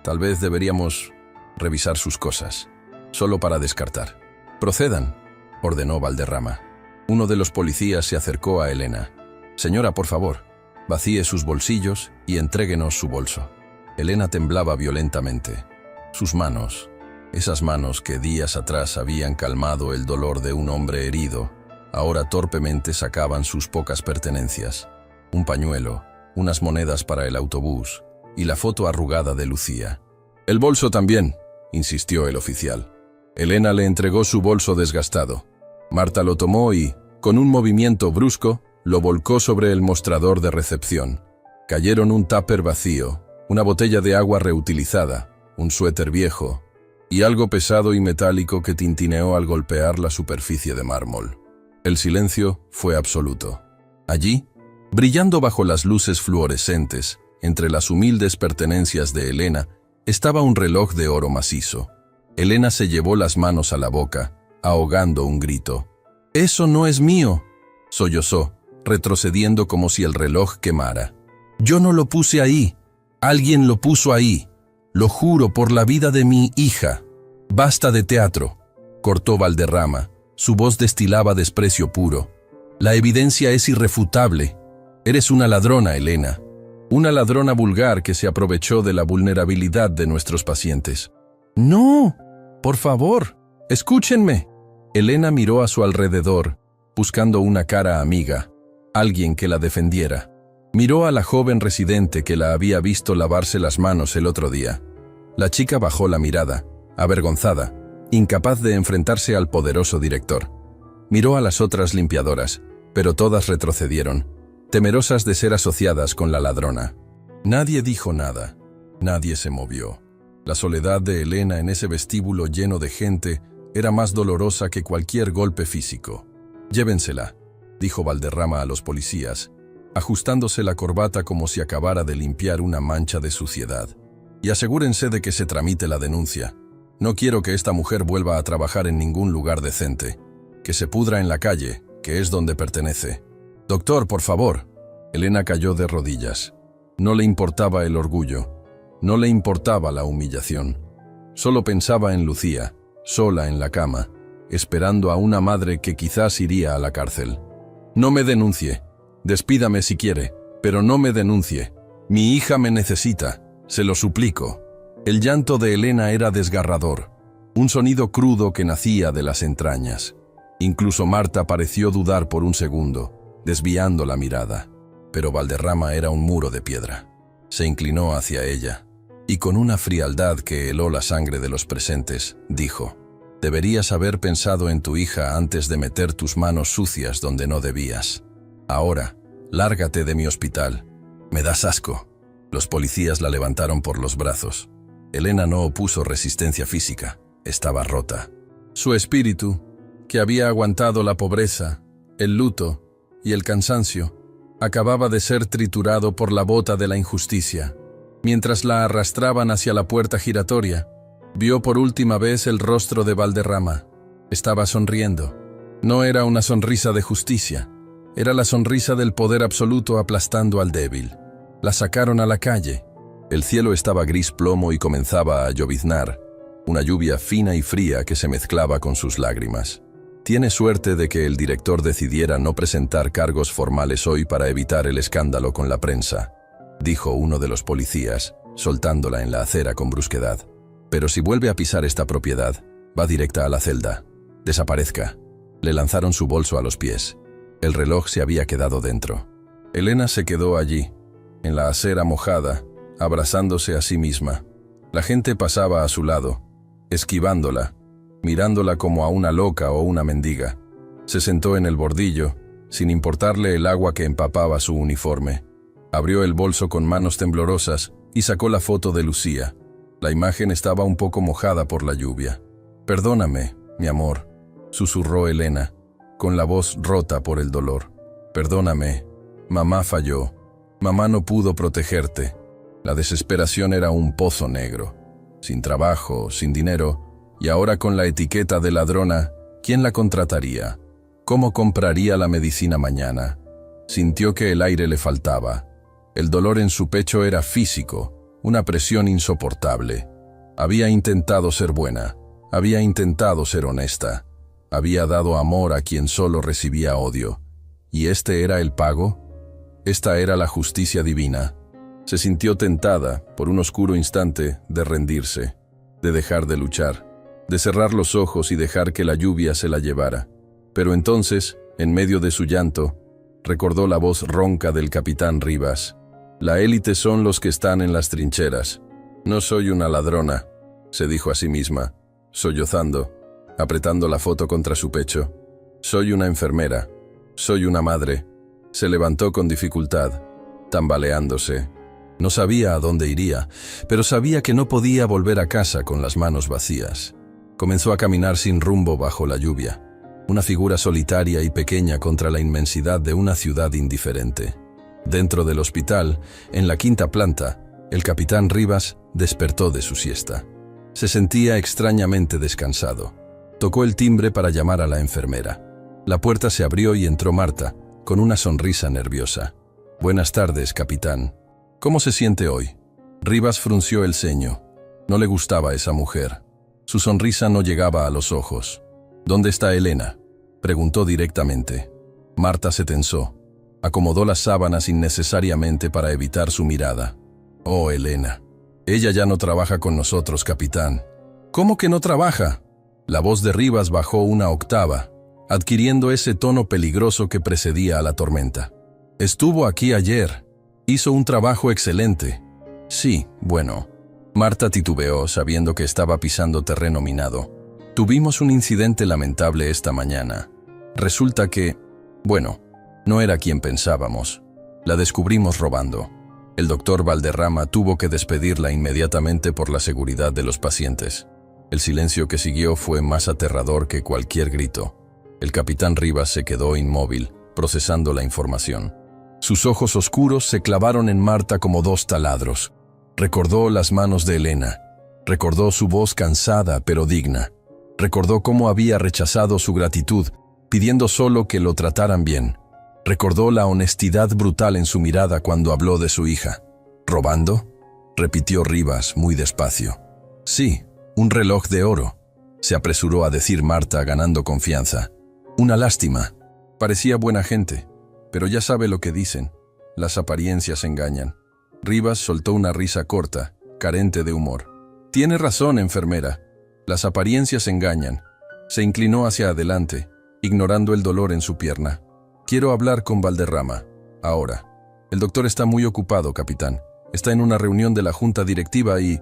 tal vez deberíamos revisar sus cosas, solo para descartar». «Procedan», ordenó Valderrama. Uno de los policías se acercó a Elena. «Señora, por favor, vacíe sus bolsillos y entréguenos su bolso». Elena temblaba violentamente. Sus manos, esas manos que días atrás habían calmado el dolor de un hombre herido, ahora torpemente sacaban sus pocas pertenencias: un pañuelo, unas monedas para el autobús y la foto arrugada de Lucía. «El bolso también», insistió el oficial. Elena le entregó su bolso desgastado. Marta lo tomó y, con un movimiento brusco, lo volcó sobre el mostrador de recepción. Cayeron un tupper vacío, una botella de agua reutilizada, un suéter viejo y algo pesado y metálico que tintineó al golpear la superficie de mármol. El silencio fue absoluto. Allí, brillando bajo las luces fluorescentes, entre las humildes pertenencias de Elena, estaba un reloj de oro macizo. Elena se llevó las manos a la boca, ahogando un grito. «¡Eso no es mío!», sollozó, retrocediendo como si el reloj quemara. «Yo no lo puse ahí. Alguien lo puso ahí. Lo juro por la vida de mi hija». «Basta de teatro», cortó Valderrama. Su voz destilaba desprecio puro. «La evidencia es irrefutable. Eres una ladrona, Elena. Una ladrona vulgar que se aprovechó de la vulnerabilidad de nuestros pacientes». «No, por favor, escúchenme». Elena miró a su alrededor, buscando una cara amiga, alguien que la defendiera. Miró a la joven residente que la había visto lavarse las manos el otro día. La chica bajó la mirada, avergonzada, incapaz de enfrentarse al poderoso director. Miró a las otras limpiadoras, pero todas retrocedieron, temerosas de ser asociadas con la ladrona. Nadie dijo nada, nadie se movió. La soledad de Elena en ese vestíbulo lleno de gente era más dolorosa que cualquier golpe físico. «Llévensela», dijo Valderrama a los policías, ajustándose la corbata como si acabara de limpiar una mancha de suciedad. «Y asegúrense de que se tramite la denuncia. No quiero que esta mujer vuelva a trabajar en ningún lugar decente. Que se pudra en la calle, que es donde pertenece». «Doctor, por favor». Elena cayó de rodillas. No le importaba el orgullo. No le importaba la humillación. Solo pensaba en Lucía, sola en la cama, esperando a una madre que quizás iría a la cárcel. «No me denuncie. Despídame si quiere, pero no me denuncie. Mi hija me necesita, se lo suplico». El llanto de Elena era desgarrador, un sonido crudo que nacía de las entrañas. Incluso Marta pareció dudar por un segundo, desviando la mirada. Pero Valderrama era un muro de piedra. Se inclinó hacia ella, y con una frialdad que heló la sangre de los presentes, dijo: «Deberías haber pensado en tu hija antes de meter tus manos sucias donde no debías. Ahora, lárgate de mi hospital. Me das asco». Los policías la levantaron por los brazos. Elena no opuso resistencia física, estaba rota. Su espíritu, que había aguantado la pobreza, el luto, y el cansancio. Acababa de ser triturado por la bota de la injusticia. Mientras la arrastraban hacia la puerta giratoria, vio por última vez el rostro de Valderrama. Estaba sonriendo. No era una sonrisa de justicia, era la sonrisa del poder absoluto aplastando al débil. La sacaron a la calle. El cielo estaba gris plomo y comenzaba a lloviznar, una lluvia fina y fría que se mezclaba con sus lágrimas. Tiene suerte de que el director decidiera no presentar cargos formales hoy para evitar el escándalo con la prensa, dijo uno de los policías, soltándola en la acera con brusquedad. Pero si vuelve a pisar esta propiedad, va directa a la celda. Desaparezca. Le lanzaron su bolso a los pies. El reloj se había quedado dentro. Elena se quedó allí, en la acera mojada, abrazándose a sí misma. La gente pasaba a su lado, esquivándola, mirándola como a una loca o una mendiga. Se sentó en el bordillo, sin importarle el agua que empapaba su uniforme. Abrió el bolso con manos temblorosas y sacó la foto de Lucía. La imagen estaba un poco mojada por la lluvia. «Perdóname, mi amor», susurró Elena, con la voz rota por el dolor. «Perdóname, mamá falló. Mamá no pudo protegerte». La desesperación era un pozo negro. Sin trabajo, sin dinero, y ahora con la etiqueta de ladrona, ¿quién la contrataría? ¿Cómo compraría la medicina mañana? Sintió que el aire le faltaba. El dolor en su pecho era físico, una presión insoportable. Había intentado ser buena, había intentado ser honesta, había dado amor a quien solo recibía odio. ¿Y este era el pago? Esta era la justicia divina. Se sintió tentada, por un oscuro instante, de rendirse, de dejar de luchar, de cerrar los ojos y dejar que la lluvia se la llevara. Pero entonces, en medio de su llanto, recordó la voz ronca del capitán Rivas. «La élite son los que están en las trincheras. No soy una ladrona», se dijo a sí misma, sollozando, apretando la foto contra su pecho. «Soy una enfermera. Soy una madre». Se levantó con dificultad, tambaleándose. No sabía a dónde iría, pero sabía que no podía volver a casa con las manos vacías. Comenzó a caminar sin rumbo bajo la lluvia, una figura solitaria y pequeña contra la inmensidad de una ciudad indiferente. Dentro del hospital, en la quinta planta, el capitán Rivas despertó de su siesta. Se sentía extrañamente descansado. Tocó el timbre para llamar a la enfermera. La puerta se abrió y entró Marta, con una sonrisa nerviosa. «Buenas tardes, capitán. ¿Cómo se siente hoy?» Rivas frunció el ceño. No le gustaba esa mujer. Su sonrisa no llegaba a los ojos. «¿Dónde está Elena?», preguntó directamente. Marta se tensó. Acomodó las sábanas innecesariamente para evitar su mirada. «Oh, Elena. Ella ya no trabaja con nosotros, capitán». «¿Cómo que no trabaja?». La voz de Rivas bajó una octava, adquiriendo ese tono peligroso que precedía a la tormenta. «Estuvo aquí ayer. Hizo un trabajo excelente». «Sí, bueno». Marta titubeó, sabiendo que estaba pisando terreno minado. «Tuvimos un incidente lamentable esta mañana. Resulta que, bueno, no era quien pensábamos. La descubrimos robando. El doctor Valderrama tuvo que despedirla inmediatamente por la seguridad de los pacientes. El silencio que siguió fue más aterrador que cualquier grito. El capitán Rivas se quedó inmóvil, procesando la información. Sus ojos oscuros se clavaron en Marta como dos taladros. Recordó las manos de Elena. Recordó su voz cansada pero digna. Recordó cómo había rechazado su gratitud, pidiendo solo que lo trataran bien. Recordó la honestidad brutal en su mirada cuando habló de su hija. «¿Robando?», repitió Rivas muy despacio. «Sí, un reloj de oro», se apresuró a decir Marta, ganando confianza. «Una lástima. Parecía buena gente, pero ya sabe lo que dicen. Las apariencias engañan». Rivas soltó una risa corta, carente de humor. «Tiene razón, enfermera. Las apariencias engañan». Se inclinó hacia adelante, ignorando el dolor en su pierna. «Quiero hablar con Valderrama. Ahora. El doctor está muy ocupado, capitán. Está en una reunión de la junta directiva y...».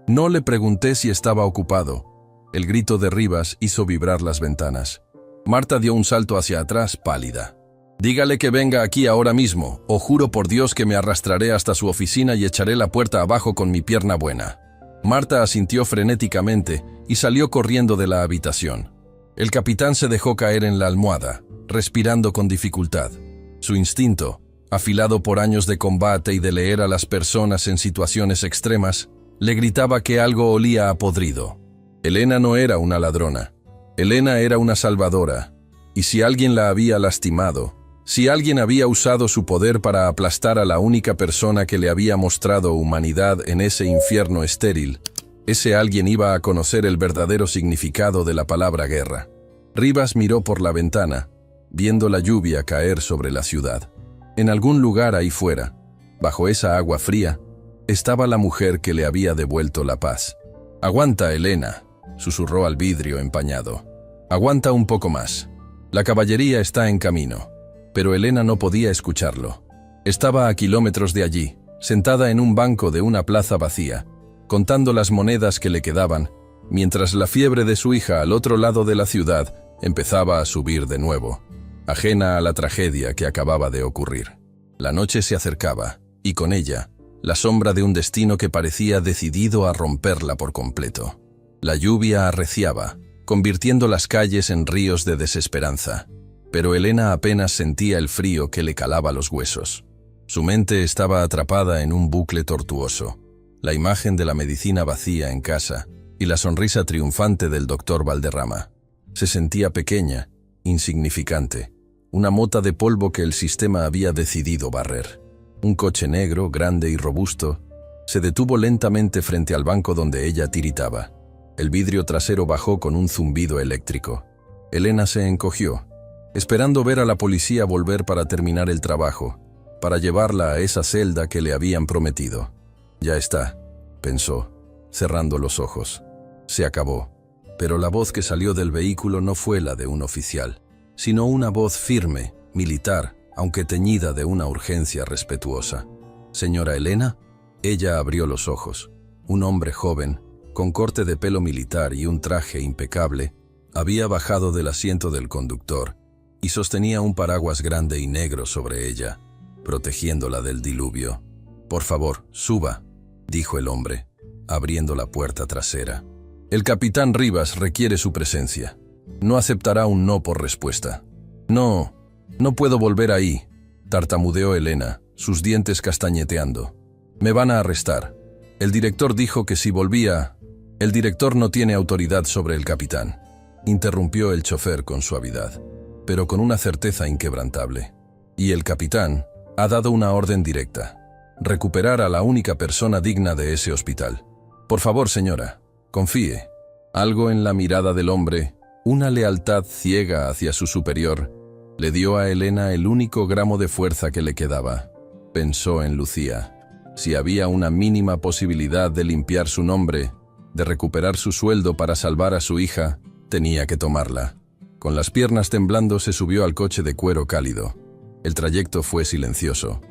«No le pregunté si estaba ocupado». El grito de Rivas hizo vibrar las ventanas. Marta dio un salto hacia atrás, pálida. «Dígale que venga aquí ahora mismo, o juro por Dios que me arrastraré hasta su oficina y echaré la puerta abajo con mi pierna buena». Marta asintió frenéticamente y salió corriendo de la habitación. El capitán se dejó caer en la almohada, respirando con dificultad. Su instinto, afilado por años de combate y de leer a las personas en situaciones extremas, le gritaba que algo olía a podrido. Elena no era una ladrona. Elena era una salvadora. Y si alguien la había lastimado, si alguien había usado su poder para aplastar a la única persona que le había mostrado humanidad en ese infierno estéril, ese alguien iba a conocer el verdadero significado de la palabra guerra. Rivas miró por la ventana, viendo la lluvia caer sobre la ciudad. En algún lugar ahí fuera, bajo esa agua fría, estaba la mujer que le había devuelto la paz. «Aguanta, Elena», susurró al vidrio empañado. «Aguanta un poco más. La caballería está en camino». Pero Elena no podía escucharlo. Estaba a kilómetros de allí, sentada en un banco de una plaza vacía, contando las monedas que le quedaban, mientras la fiebre de su hija al otro lado de la ciudad empezaba a subir de nuevo, ajena a la tragedia que acababa de ocurrir. La noche se acercaba, y con ella, la sombra de un destino que parecía decidido a romperla por completo. La lluvia arreciaba, convirtiendo las calles en ríos de desesperanza. Pero Elena apenas sentía el frío que le calaba los huesos. Su mente estaba atrapada en un bucle tortuoso. La imagen de la medicina vacía en casa y la sonrisa triunfante del doctor Valderrama. Se sentía pequeña, insignificante, una mota de polvo que el sistema había decidido barrer. Un coche negro, grande y robusto, se detuvo lentamente frente al banco donde ella tiritaba. El vidrio trasero bajó con un zumbido eléctrico. Elena se encogió, esperando ver a la policía volver para terminar el trabajo, para llevarla a esa celda que le habían prometido. «Ya está», pensó, cerrando los ojos. Se acabó. Pero la voz que salió del vehículo no fue la de un oficial, sino una voz firme, militar, aunque teñida de una urgencia respetuosa. «¿Señora Elena?» Ella abrió los ojos. Un hombre joven, con corte de pelo militar y un traje impecable, había bajado del asiento del conductor y sostenía un paraguas grande y negro sobre ella, protegiéndola del diluvio. «Por favor, suba», dijo el hombre, abriendo la puerta trasera. «El capitán Rivas requiere su presencia. No aceptará un no por respuesta». No puedo volver ahí», tartamudeó Elena, sus dientes castañeteando. «Me van a arrestar. El director dijo que si volvía...» «El director no tiene autoridad sobre el capitán», interrumpió el chofer con suavidad, pero con una certeza inquebrantable. «Y el capitán ha dado una orden directa: recuperar a la única persona digna de ese hospital. Por favor, señora, confíe». Algo en la mirada del hombre, una lealtad ciega hacia su superior, le dio a Elena el único gramo de fuerza que le quedaba. Pensó en Lucía. Si había una mínima posibilidad de limpiar su nombre, de recuperar su sueldo para salvar a su hija, tenía que tomarla. Con las piernas temblando se subió al coche de cuero cálido. El trayecto fue silencioso.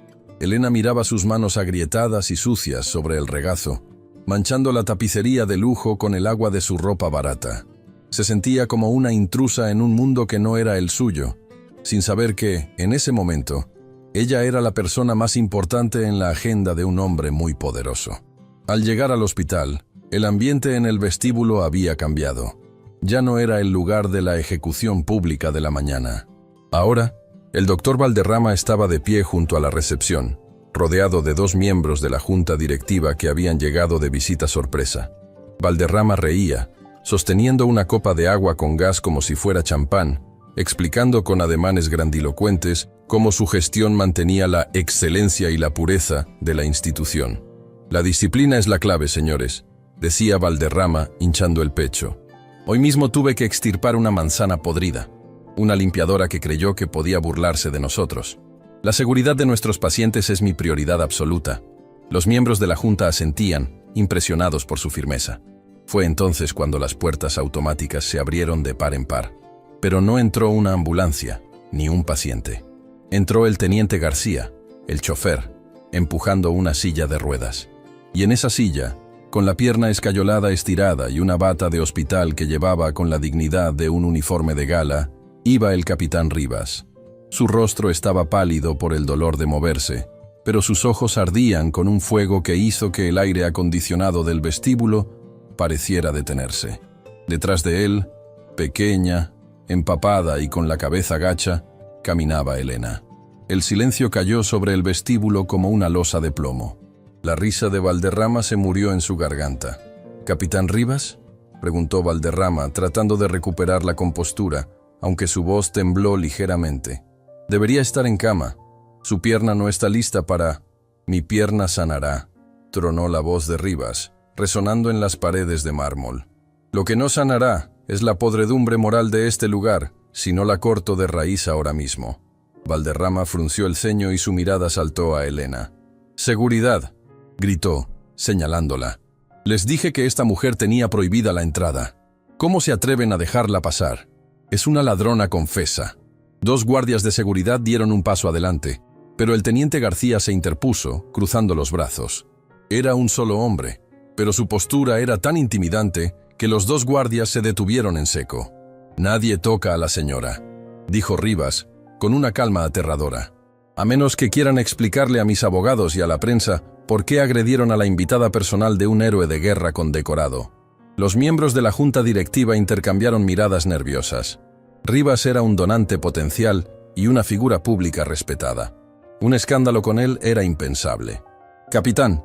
Elena miraba sus manos agrietadas y sucias sobre el regazo, manchando la tapicería de lujo con el agua de su ropa barata. Se sentía como una intrusa en un mundo que no era el suyo, sin saber que, en ese momento, ella era la persona más importante en la agenda de un hombre muy poderoso. Al llegar al hospital, el ambiente en el vestíbulo había cambiado. Ya no era el lugar de la ejecución pública de la mañana. Ahora, el doctor Valderrama estaba de pie junto a la recepción, rodeado de dos miembros de la junta directiva que habían llegado de visita sorpresa. Valderrama reía, sosteniendo una copa de agua con gas como si fuera champán, explicando con ademanes grandilocuentes cómo su gestión mantenía la excelencia y la pureza de la institución. «La disciplina es la clave, señores», decía Valderrama, hinchando el pecho. «Hoy mismo tuve que extirpar una manzana podrida, una limpiadora que creyó que podía burlarse de nosotros. La seguridad de nuestros pacientes es mi prioridad absoluta». Los miembros de la junta asentían, impresionados por su firmeza. Fue entonces cuando las puertas automáticas se abrieron de par en par. Pero no entró una ambulancia, ni un paciente. Entró el teniente García, el chofer, empujando una silla de ruedas. Y en esa silla, con la pierna escayolada estirada y una bata de hospital que llevaba con la dignidad de un uniforme de gala, iba el capitán Rivas. Su rostro estaba pálido por el dolor de moverse, pero sus ojos ardían con un fuego que hizo que el aire acondicionado del vestíbulo pareciera detenerse. Detrás de él, pequeña, empapada y con la cabeza gacha, caminaba Elena. El silencio cayó sobre el vestíbulo como una losa de plomo. La risa de Valderrama se murió en su garganta. «¿Capitán Rivas?», preguntó Valderrama, tratando de recuperar la compostura, aunque su voz tembló ligeramente. «Debería estar en cama. Su pierna no está lista para...». «Mi pierna sanará», tronó la voz de Rivas, resonando en las paredes de mármol. «Lo que no sanará es la podredumbre moral de este lugar, si no la corto de raíz ahora mismo». Valderrama frunció el ceño y su mirada saltó a Elena. «¡Seguridad!», gritó, señalándola. «Les dije que esta mujer tenía prohibida la entrada. ¿Cómo se atreven a dejarla pasar? Es una ladrona confesa». 2 guardias de seguridad dieron un paso adelante, pero el teniente García se interpuso, cruzando los brazos. Era un solo hombre, pero su postura era tan intimidante que los 2 guardias se detuvieron en seco. «Nadie toca a la señora», dijo Rivas, con una calma aterradora. «A menos que quieran explicarle a mis abogados y a la prensa por qué agredieron a la invitada personal de un héroe de guerra condecorado». Los miembros de la junta directiva intercambiaron miradas nerviosas. Rivas era un donante potencial y una figura pública respetada. Un escándalo con él era impensable. «Capitán»,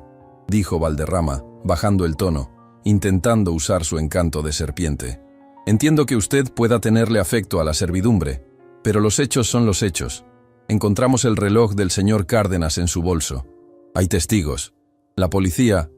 dijo Valderrama, bajando el tono, intentando usar su encanto de serpiente. «Entiendo que usted pueda tenerle afecto a la servidumbre, pero los hechos son los hechos. Encontramos el reloj del señor Cárdenas en su bolso. Hay testigos. La policía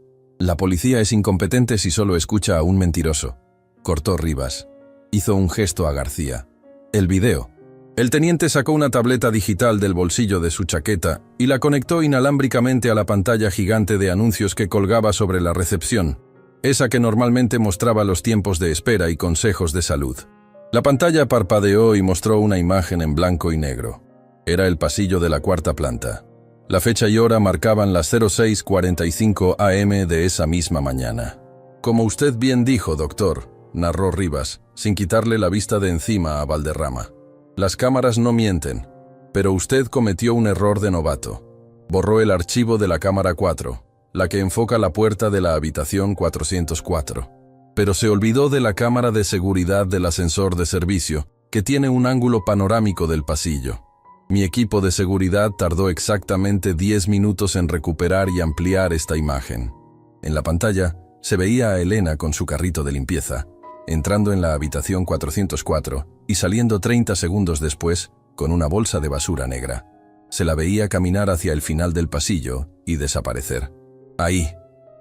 es incompetente si solo escucha a un mentiroso», cortó Rivas. Hizo un gesto a García. «El video». El teniente sacó una tableta digital del bolsillo de su chaqueta y la conectó inalámbricamente a la pantalla gigante de anuncios que colgaba sobre la recepción, esa que normalmente mostraba los tiempos de espera y consejos de salud. La pantalla parpadeó y mostró una imagen en blanco y negro. Era el pasillo de la 4ª planta. La fecha y hora marcaban las 06:45 am de esa misma mañana. «Como usted bien dijo, doctor», narró Rivas, sin quitarle la vista de encima a Valderrama. «Las cámaras no mienten, pero usted cometió un error de novato. Borró el archivo de la cámara 4, la que enfoca la puerta de la habitación 404. Pero se olvidó de la cámara de seguridad del ascensor de servicio, que tiene un ángulo panorámico del pasillo. Mi equipo de seguridad tardó exactamente 10 minutos en recuperar y ampliar esta imagen». En la pantalla se veía a Elena con su carrito de limpieza, entrando en la habitación 404 y saliendo 30 segundos después con una bolsa de basura negra. Se la veía caminar hacia el final del pasillo y desaparecer. «Ahí»,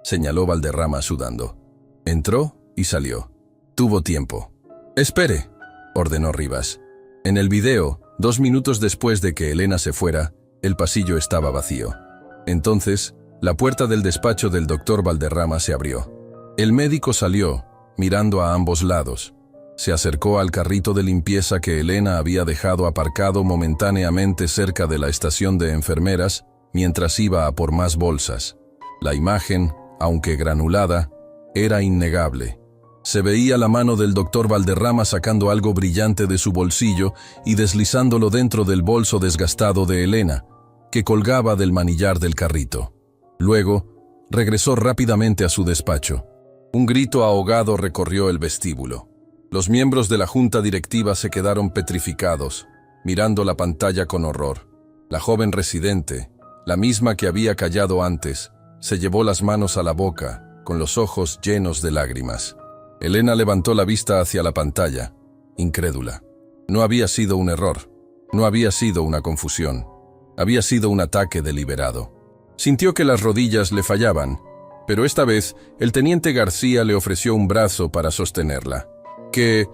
señaló Valderrama sudando. Entró y salió. Tuvo tiempo. «Espere», ordenó Rivas. En el video, 2 minutos después de que Elena se fuera, el pasillo estaba vacío. Entonces, la puerta del despacho del doctor Valderrama se abrió. El médico salió, mirando a ambos lados. Se acercó al carrito de limpieza que Elena había dejado aparcado momentáneamente cerca de la estación de enfermeras mientras iba a por más bolsas. La imagen, aunque granulada, era innegable. Se veía la mano del doctor Valderrama sacando algo brillante de su bolsillo y deslizándolo dentro del bolso desgastado de Elena, que colgaba del manillar del carrito. Luego, regresó rápidamente a su despacho. Un grito ahogado recorrió el vestíbulo. Los miembros de la junta directiva se quedaron petrificados, mirando la pantalla con horror. La joven residente, la misma que había callado antes, se llevó las manos a la boca, con los ojos llenos de lágrimas. Elena levantó la vista hacia la pantalla, incrédula. No había sido un error, no había sido una confusión, había sido un ataque deliberado. Sintió que las rodillas le fallaban, pero esta vez el teniente García le ofreció un brazo para sostenerla. ¿Qué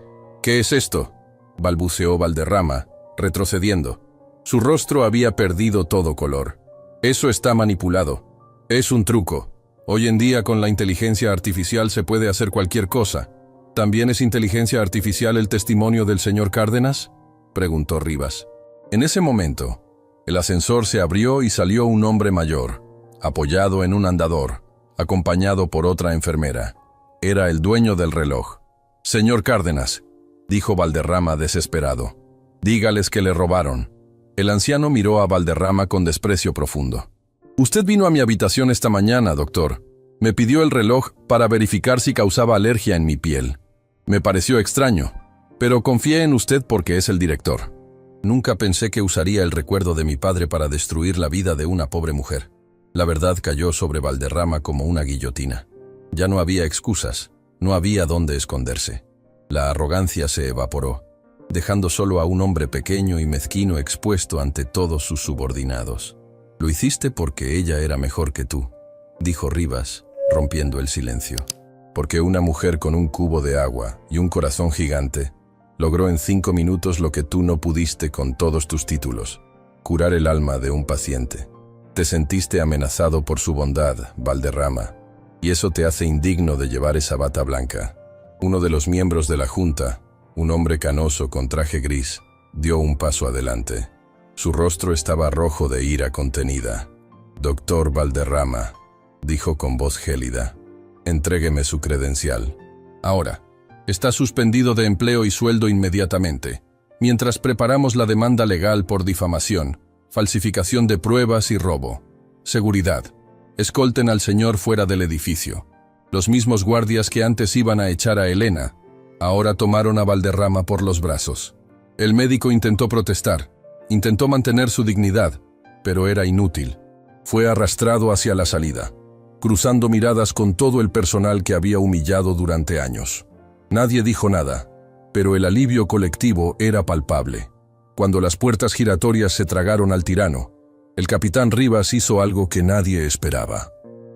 es esto?, balbuceó Valderrama, retrocediendo. Su rostro había perdido todo color. «Eso está manipulado. Es un truco. Hoy en día con la inteligencia artificial se puede hacer cualquier cosa». «¿También es inteligencia artificial el testimonio del señor Cárdenas?», preguntó Rivas. En ese momento, el ascensor se abrió y salió un hombre mayor, apoyado en un andador, acompañado por otra enfermera. Era el dueño del reloj. «Señor Cárdenas», dijo Valderrama desesperado, «dígales que le robaron». El anciano miró a Valderrama con desprecio profundo. «Usted vino a mi habitación esta mañana, doctor. Me pidió el reloj para verificar si causaba alergia en mi piel. Me pareció extraño, pero confié en usted porque es el director». Nunca pensé que usaría el recuerdo de mi padre para destruir la vida de una pobre mujer. La verdad cayó sobre Valderrama como una guillotina. Ya no había excusas, no había dónde esconderse. La arrogancia se evaporó, dejando solo a un hombre pequeño y mezquino expuesto ante todos sus subordinados. «Lo hiciste porque ella era mejor que tú», dijo Rivas, rompiendo el silencio. «Porque una mujer con un cubo de agua y un corazón gigante logró en 5 minutos lo que tú no pudiste con todos tus títulos: curar el alma de un paciente. Te sentiste amenazado por su bondad, Valderrama, y eso te hace indigno de llevar esa bata blanca». Uno de los miembros de la Junta, un hombre canoso con traje gris, dio un paso adelante. Su rostro estaba rojo de ira contenida. «Doctor Valderrama», dijo con voz gélida, «entrégueme su credencial. Ahora. Está suspendido de empleo y sueldo inmediatamente, mientras preparamos la demanda legal por difamación, falsificación de pruebas y robo. Seguridad. Escolten al señor fuera del edificio». Los mismos guardias que antes iban a echar a Elena, ahora tomaron a Valderrama por los brazos. El médico intentó protestar, intentó mantener su dignidad, pero era inútil. Fue arrastrado hacia la salida, cruzando miradas con todo el personal que había humillado durante años. Nadie dijo nada, pero el alivio colectivo era palpable. Cuando las puertas giratorias se tragaron al tirano, el capitán Rivas hizo algo que nadie esperaba.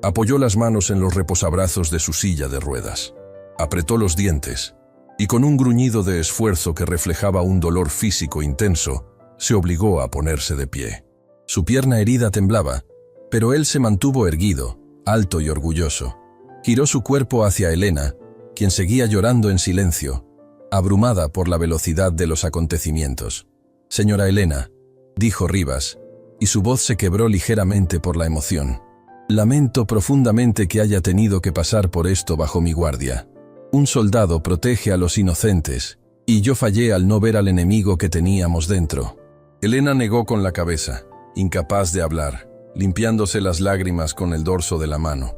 Apoyó las manos en los reposabrazos de su silla de ruedas, apretó los dientes, y con un gruñido de esfuerzo que reflejaba un dolor físico intenso, se obligó a ponerse de pie. Su pierna herida temblaba, pero él se mantuvo erguido, alto y orgulloso. Giró su cuerpo hacia Elena, quien seguía llorando en silencio, abrumada por la velocidad de los acontecimientos. «Señora Elena», dijo Rivas, y su voz se quebró ligeramente por la emoción. «Lamento profundamente que haya tenido que pasar por esto bajo mi guardia. Un soldado protege a los inocentes, y yo fallé al no ver al enemigo que teníamos dentro». Elena negó con la cabeza, incapaz de hablar, limpiándose las lágrimas con el dorso de la mano.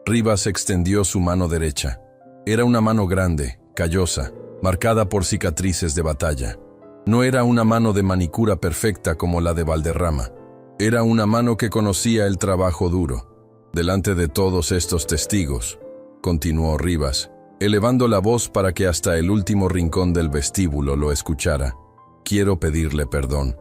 Rivas extendió su mano derecha. Era una mano grande, callosa, marcada por cicatrices de batalla. No era una mano de manicura perfecta como la de Valderrama. Era una mano que conocía el trabajo duro. «Delante de todos estos testigos», continuó Rivas, elevando la voz para que hasta el último rincón del vestíbulo lo escuchara, «quiero pedirle perdón.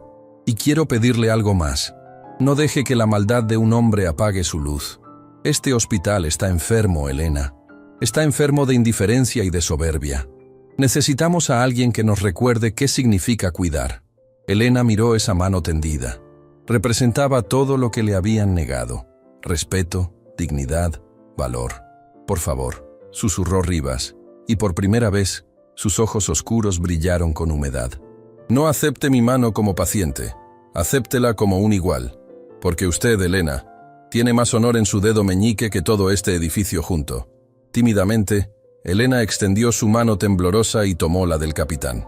Y quiero pedirle algo más. No deje que la maldad de un hombre apague su luz. Este hospital está enfermo, Elena. Está enfermo de indiferencia y de soberbia. Necesitamos a alguien que nos recuerde qué significa cuidar». Elena miró esa mano tendida. Representaba todo lo que le habían negado: respeto, dignidad, valor. «Por favor», susurró Rivas, y por primera vez sus ojos oscuros brillaron con humedad. «No acepte mi mano como paciente, acéptela como un igual, porque usted, Elena, tiene más honor en su dedo meñique que todo este edificio junto». Tímidamente, Elena extendió su mano temblorosa y tomó la del capitán.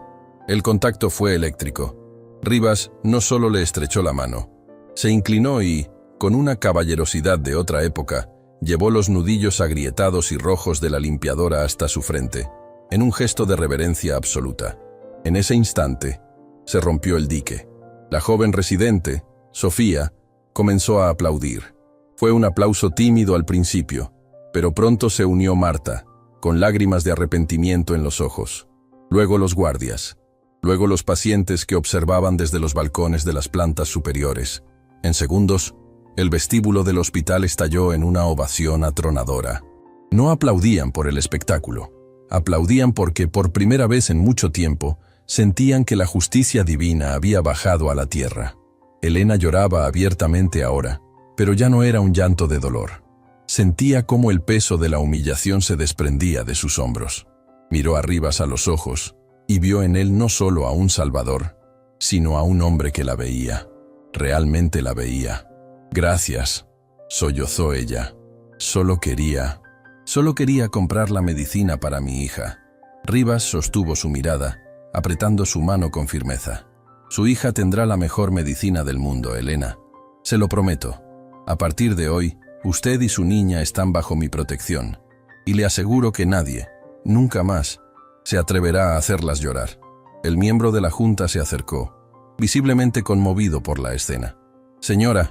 El contacto fue eléctrico. Rivas no solo le estrechó la mano, se inclinó y, con una caballerosidad de otra época, llevó los nudillos agrietados y rojos de la limpiadora hasta su frente, en un gesto de reverencia absoluta. En ese instante, se rompió el dique. La joven residente, Sofía, comenzó a aplaudir. Fue un aplauso tímido al principio, pero pronto se unió Marta, con lágrimas de arrepentimiento en los ojos. Luego los guardias. Luego los pacientes que observaban desde los balcones de las plantas superiores. En segundos, el vestíbulo del hospital estalló en una ovación atronadora. No aplaudían por el espectáculo. Aplaudían porque, por primera vez en mucho tiempo, sentían que la justicia divina había bajado a la tierra. Elena lloraba abiertamente ahora, pero ya no era un llanto de dolor. Sentía cómo el peso de la humillación se desprendía de sus hombros. Miró a Rivas a los ojos y vio en él no solo a un salvador, sino a un hombre que la veía. Realmente la veía. «Gracias», sollozó ella. Solo quería comprar la medicina para mi hija». Rivas sostuvo su mirada, apretando su mano con firmeza. «Su hija tendrá la mejor medicina del mundo, Elena. Se lo prometo. A partir de hoy, usted y su niña están bajo mi protección, y le aseguro que nadie, nunca más, se atreverá a hacerlas llorar». El miembro de la Junta se acercó. visiblemente conmovido por la escena. «Señora,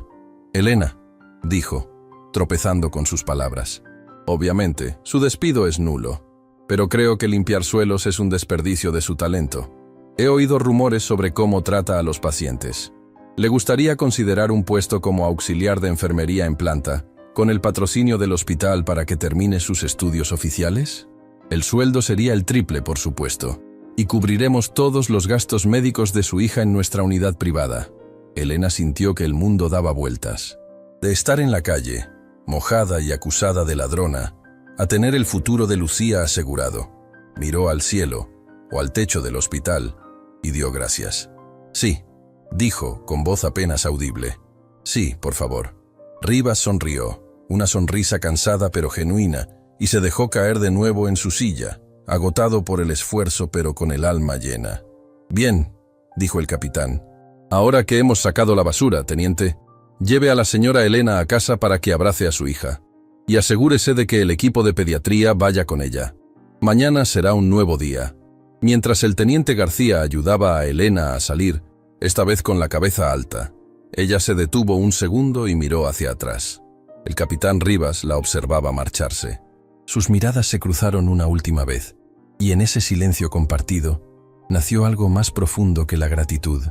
Elena», dijo, tropezando con sus palabras. «Obviamente, su despido es nulo, pero creo que limpiar suelos es un desperdicio de su talento. He oído rumores sobre cómo trata a los pacientes. ¿Le gustaría considerar un puesto como auxiliar de enfermería en planta, con el patrocinio del hospital para que termine sus estudios oficiales? El sueldo sería el triple, por supuesto, y cubriremos todos los gastos médicos de su hija en nuestra unidad privada». Elena sintió que el mundo daba vueltas. De estar en la calle, mojada y acusada de ladrona, a tener el futuro de Lucía asegurado. Miró al cielo, o al techo del hospital, y dio gracias. «Sí», dijo, con voz apenas audible. «Sí, por favor». Rivas sonrió, una sonrisa cansada pero genuina, y se dejó caer de nuevo en su silla, agotado por el esfuerzo pero con el alma llena. «Bien», dijo el capitán. «Ahora que hemos sacado la basura, teniente, lleve a la señora Elena a casa para que abrace a su hija, y asegúrese de que el equipo de pediatría vaya con ella. Mañana será un nuevo día». Mientras el teniente García ayudaba a Elena a salir, esta vez con la cabeza alta, ella se detuvo un segundo y miró hacia atrás. El capitán Rivas la observaba marcharse. Sus miradas se cruzaron una última vez, y en ese silencio compartido nació algo más profundo que la gratitud.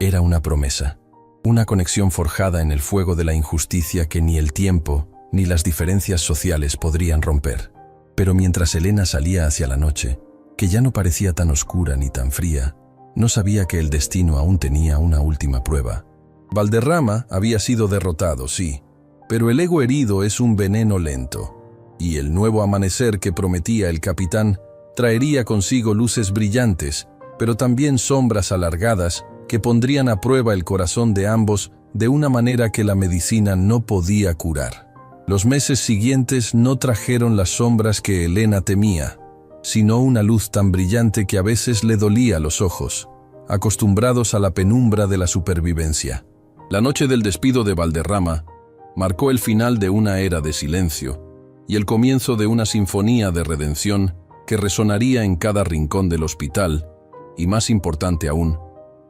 Era una promesa, una conexión forjada en el fuego de la injusticia que ni el tiempo ni las diferencias sociales podrían romper. Pero mientras Elena salía hacia la noche, que ya no parecía tan oscura ni tan fría, no sabía que el destino aún tenía una última prueba. Valderrama había sido derrotado, sí, pero el ego herido es un veneno lento, y el nuevo amanecer que prometía el capitán traería consigo luces brillantes, pero también sombras alargadas que pondrían a prueba el corazón de ambos de una manera que la medicina no podía curar. Los meses siguientes no trajeron las sombras que Elena temía, sino una luz tan brillante que a veces le dolía los ojos, acostumbrados a la penumbra de la supervivencia. La noche del despido de Valderrama marcó el final de una era de silencio y el comienzo de una sinfonía de redención que resonaría en cada rincón del hospital y, más importante aún,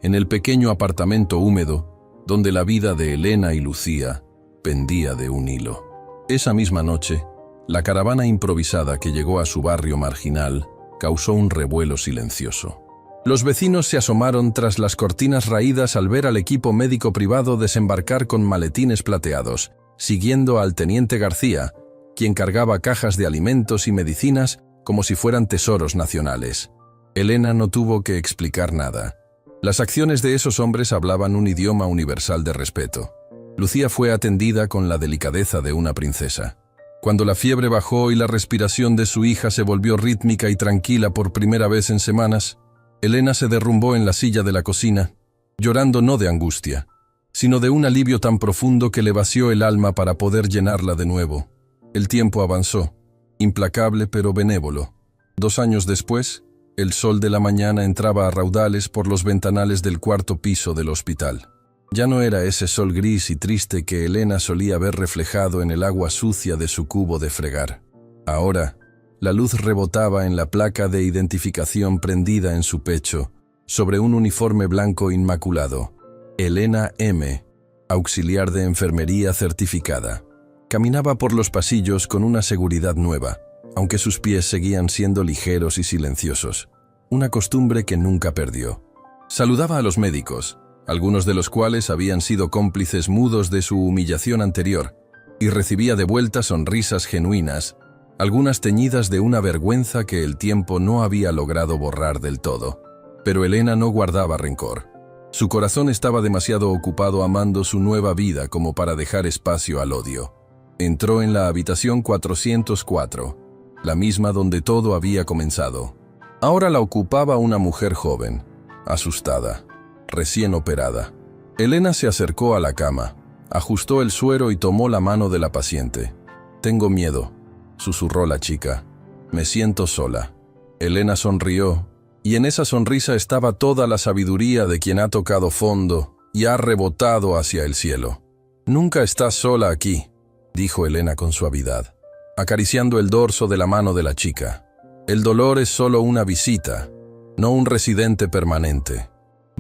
en el pequeño apartamento húmedo donde la vida de Elena y Lucía pendía de un hilo. Esa misma noche, la caravana improvisada que llegó a su barrio marginal causó un revuelo silencioso. Los vecinos se asomaron tras las cortinas raídas al ver al equipo médico privado desembarcar con maletines plateados, siguiendo al teniente García, quien cargaba cajas de alimentos y medicinas como si fueran tesoros nacionales. Elena no tuvo que explicar nada. Las acciones de esos hombres hablaban un idioma universal de respeto. Lucía fue atendida con la delicadeza de una princesa. Cuando la fiebre bajó y la respiración de su hija se volvió rítmica y tranquila por primera vez en semanas, Elena se derrumbó en la silla de la cocina, llorando no de angustia, sino de un alivio tan profundo que le vació el alma para poder llenarla de nuevo. El tiempo avanzó, implacable pero benévolo. 2 años después, el sol de la mañana entraba a raudales por los ventanales del 4º piso del hospital. Ya no era ese sol gris y triste que Elena solía ver reflejado en el agua sucia de su cubo de fregar. Ahora, la luz rebotaba en la placa de identificación prendida en su pecho, sobre un uniforme blanco inmaculado. Elena M., auxiliar de enfermería certificada. Caminaba por los pasillos con una seguridad nueva, aunque sus pies seguían siendo ligeros y silenciosos, una costumbre que nunca perdió. Saludaba a los médicos, algunos de los cuales habían sido cómplices mudos de su humillación anterior, y recibía de vuelta sonrisas genuinas, algunas teñidas de una vergüenza que el tiempo no había logrado borrar del todo. Pero Elena no guardaba rencor. Su corazón estaba demasiado ocupado amando su nueva vida como para dejar espacio al odio. Entró en la habitación 404, la misma donde todo había comenzado. Ahora la ocupaba una mujer joven, asustada, recién operada. Elena se acercó a la cama, ajustó el suero y tomó la mano de la paciente. «Tengo miedo», susurró la chica. «Me siento sola». Elena sonrió, y en esa sonrisa estaba toda la sabiduría de quien ha tocado fondo y ha rebotado hacia el cielo. «Nunca estás sola aquí», dijo Elena con suavidad, acariciando el dorso de la mano de la chica. «El dolor es solo una visita, no un residente permanente.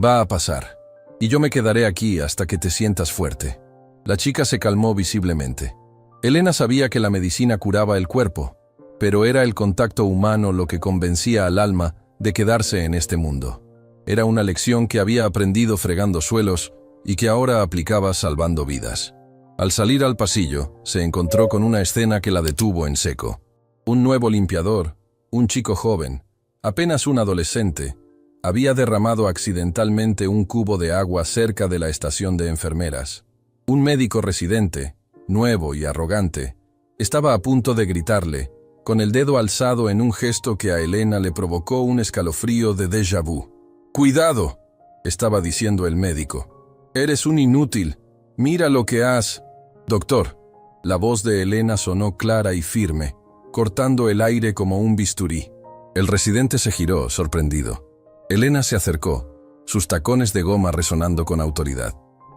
Va a pasar». Y yo me quedaré aquí hasta que te sientas fuerte. La chica se calmó visiblemente. Elena sabía que la medicina curaba el cuerpo, pero era el contacto humano lo que convencía al alma de quedarse en este mundo. Era una lección que había aprendido fregando suelos y que ahora aplicaba salvando vidas. Al salir al pasillo, se encontró con una escena que la detuvo en seco. Un nuevo limpiador, un chico joven, apenas un adolescente, había derramado accidentalmente un cubo de agua cerca de la estación de enfermeras. Un médico residente, nuevo y arrogante, estaba a punto de gritarle, con el dedo alzado en un gesto que a Elena le provocó un escalofrío de déjà vu. «¡Cuidado!», estaba diciendo el médico. «Eres un inútil. Mira lo que has...» «Doctor». La voz de Elena sonó clara y firme, cortando el aire como un bisturí. El residente se giró, sorprendido. Elena se acercó, sus tacones de goma resonando con autoridad.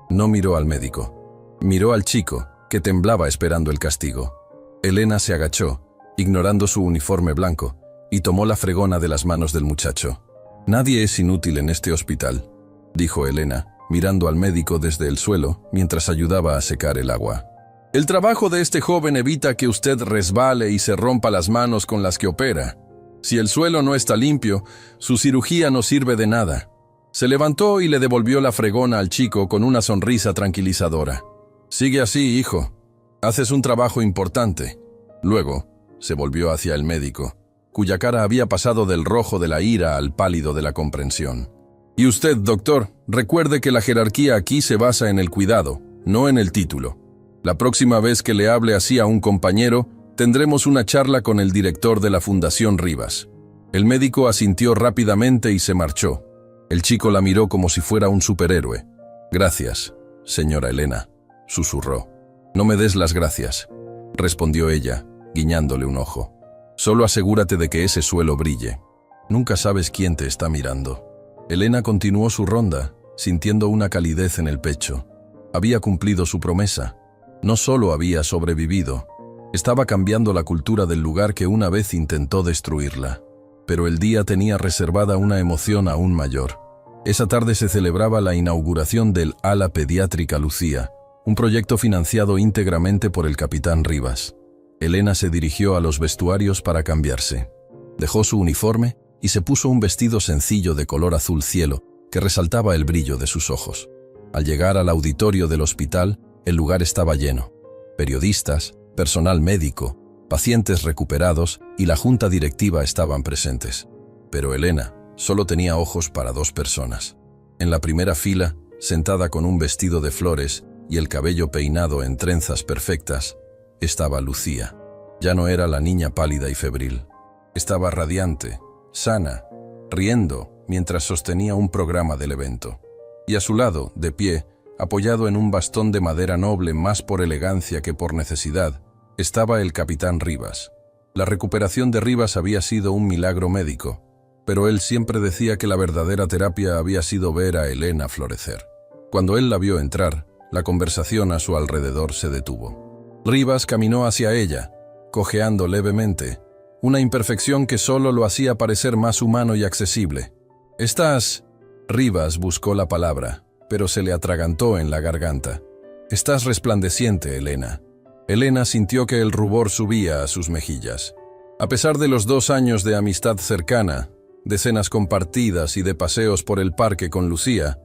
No miró al médico. Miró al chico, que temblaba esperando el castigo. Elena se agachó, ignorando su uniforme blanco, y tomó la fregona de las manos del muchacho. «Nadie es inútil en este hospital», dijo Elena, mirando al médico desde el suelo mientras ayudaba a secar el agua. «El trabajo de este joven evita que usted resbale y se rompa las manos con las que opera. Si el suelo no está limpio, su cirugía no sirve de nada». Se levantó y le devolvió la fregona al chico con una sonrisa tranquilizadora. «Sigue así, hijo. Haces un trabajo importante». Luego, se volvió hacia el médico, cuya cara había pasado del rojo de la ira al pálido de la comprensión. «Y usted, doctor, recuerde que la jerarquía aquí se basa en el cuidado, no en el título. La próxima vez que le hable así a un compañero, tendremos una charla con el director de la Fundación Rivas». El médico asintió rápidamente y se marchó. El chico la miró como si fuera un superhéroe. «Gracias, señora Elena», susurró. «No me des las gracias», respondió ella, guiñándole un ojo. «Solo asegúrate de que ese suelo brille. Nunca sabes quién te está mirando». Elena continuó su ronda, sintiendo una calidez en el pecho. Había cumplido su promesa. No solo había sobrevivido, estaba cambiando la cultura del lugar que una vez intentó destruirla. Pero el día tenía reservada una emoción aún mayor. Esa tarde se celebraba la inauguración del Ala Pediátrica Lucía, un proyecto financiado íntegramente por el capitán Rivas. Elena se dirigió a los vestuarios para cambiarse. Dejó su uniforme y se puso un vestido sencillo de color azul cielo que resaltaba el brillo de sus ojos. Al llegar al auditorio del hospital, el lugar estaba lleno. Periodistas, personal médico, pacientes recuperados y la junta directiva estaban presentes. Pero Elena solo tenía ojos para dos personas. En la primera fila, sentada con un vestido de flores y el cabello peinado en trenzas perfectas, estaba Lucía. Ya no era la niña pálida y febril. Estaba radiante, sana, riendo mientras sostenía un programa del evento. Y a su lado, de pie, apoyado en un bastón de madera noble más por elegancia que por necesidad, estaba el capitán Rivas. La recuperación de Rivas había sido un milagro médico, pero él siempre decía que la verdadera terapia había sido ver a Elena florecer. Cuando él la vio entrar, la conversación a su alrededor se detuvo. Rivas caminó hacia ella, cojeando levemente, una imperfección que solo lo hacía parecer más humano y accesible. «Estás...» Rivas buscó la palabra, pero se le atragantó en la garganta. «Estás resplandeciente, Elena». Elena sintió que el rubor subía a sus mejillas. A pesar de los 2 años de amistad cercana, de cenas compartidas y de paseos por el parque con Lucía,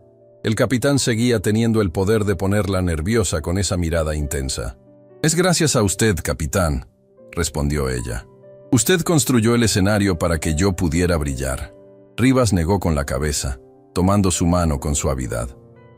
el capitán seguía teniendo el poder de ponerla nerviosa con esa mirada intensa. «Es gracias a usted, capitán», respondió ella. «Usted construyó el escenario para que yo pudiera brillar». Rivas negó con la cabeza, tomando su mano con suavidad.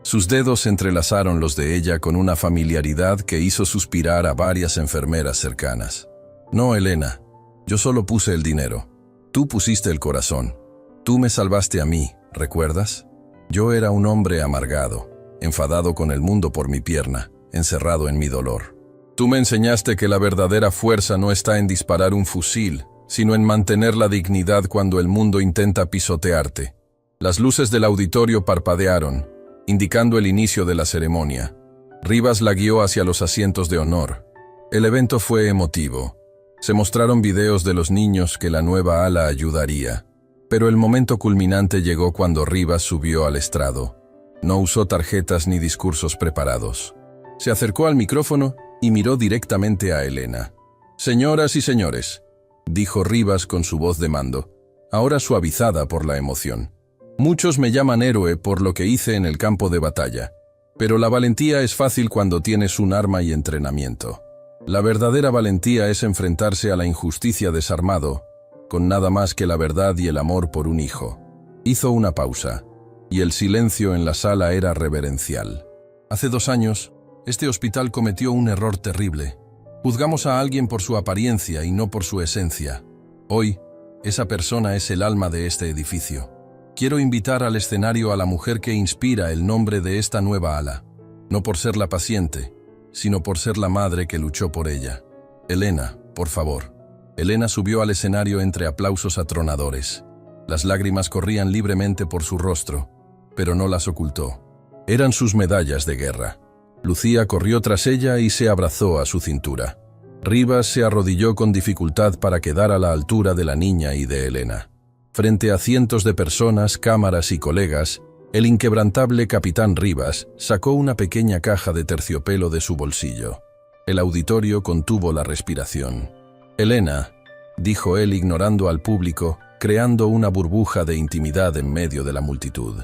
Sus dedos entrelazaron los de ella con una familiaridad que hizo suspirar a varias enfermeras cercanas. «No, Elena, yo solo puse el dinero. Tú pusiste el corazón. Tú me salvaste a mí, ¿recuerdas? Yo era un hombre amargado, enfadado con el mundo por mi pierna, encerrado en mi dolor. Tú me enseñaste que la verdadera fuerza no está en disparar un fusil, sino en mantener la dignidad cuando el mundo intenta pisotearte». Las luces del auditorio parpadearon, indicando el inicio de la ceremonia. Rivas la guió hacia los asientos de honor. El evento fue emotivo. Se mostraron videos de los niños que la nueva ala ayudaría. Pero el momento culminante llegó cuando Rivas subió al estrado. No usó tarjetas ni discursos preparados. Se acercó al micrófono y miró directamente a Elena. «Señoras y señores», dijo Rivas con su voz de mando, ahora suavizada por la emoción. «Muchos me llaman héroe por lo que hice en el campo de batalla, pero la valentía es fácil cuando tienes un arma y entrenamiento. La verdadera valentía es enfrentarse a la injusticia desarmado, con nada más que la verdad y el amor por un hijo». Hizo una pausa, y el silencio en la sala era reverencial. «Hace 2 años, este hospital cometió un error terrible. Juzgamos a alguien por su apariencia y no por su esencia. Hoy, esa persona es el alma de este edificio. Quiero invitar al escenario a la mujer que inspira el nombre de esta nueva ala, no por ser la paciente, sino por ser la madre que luchó por ella. Elena, por favor». Elena subió al escenario entre aplausos atronadores. Las lágrimas corrían libremente por su rostro, pero no las ocultó. Eran sus medallas de guerra. Lucía corrió tras ella y se abrazó a su cintura. Rivas se arrodilló con dificultad para quedar a la altura de la niña y de Elena. Frente a cientos de personas, cámaras y colegas, el inquebrantable capitán Rivas sacó una pequeña caja de terciopelo de su bolsillo. El auditorio contuvo la respiración. «Elena», dijo él ignorando al público, creando una burbuja de intimidad en medio de la multitud.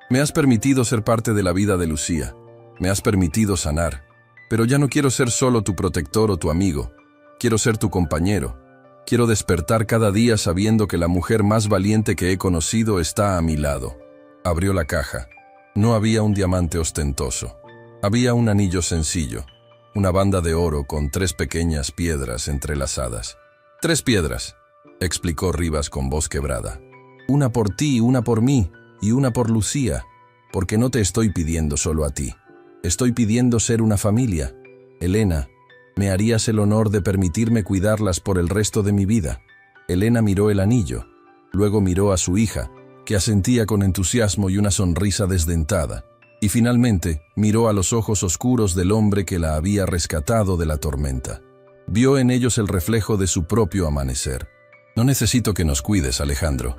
«Me has permitido ser parte de la vida de Lucía. Me has permitido sanar. Pero ya no quiero ser solo tu protector o tu amigo. Quiero ser tu compañero. Quiero despertar cada día sabiendo que la mujer más valiente que he conocido está a mi lado». Abrió la caja. No había un diamante ostentoso. Había un anillo sencillo, una banda de oro con 3 pequeñas piedras entrelazadas. «3 piedras», explicó Rivas con voz quebrada. «Una por ti, una por mí y una por Lucía, porque no te estoy pidiendo solo a ti. Estoy pidiendo ser una familia. Elena, ¿me harías el honor de permitirme cuidarlas por el resto de mi vida?» Elena miró el anillo, luego miró a su hija, que asentía con entusiasmo y una sonrisa desdentada, y finalmente miró a los ojos oscuros del hombre que la había rescatado de la tormenta. Vio en ellos el reflejo de su propio amanecer. «No necesito que nos cuides, Alejandro»,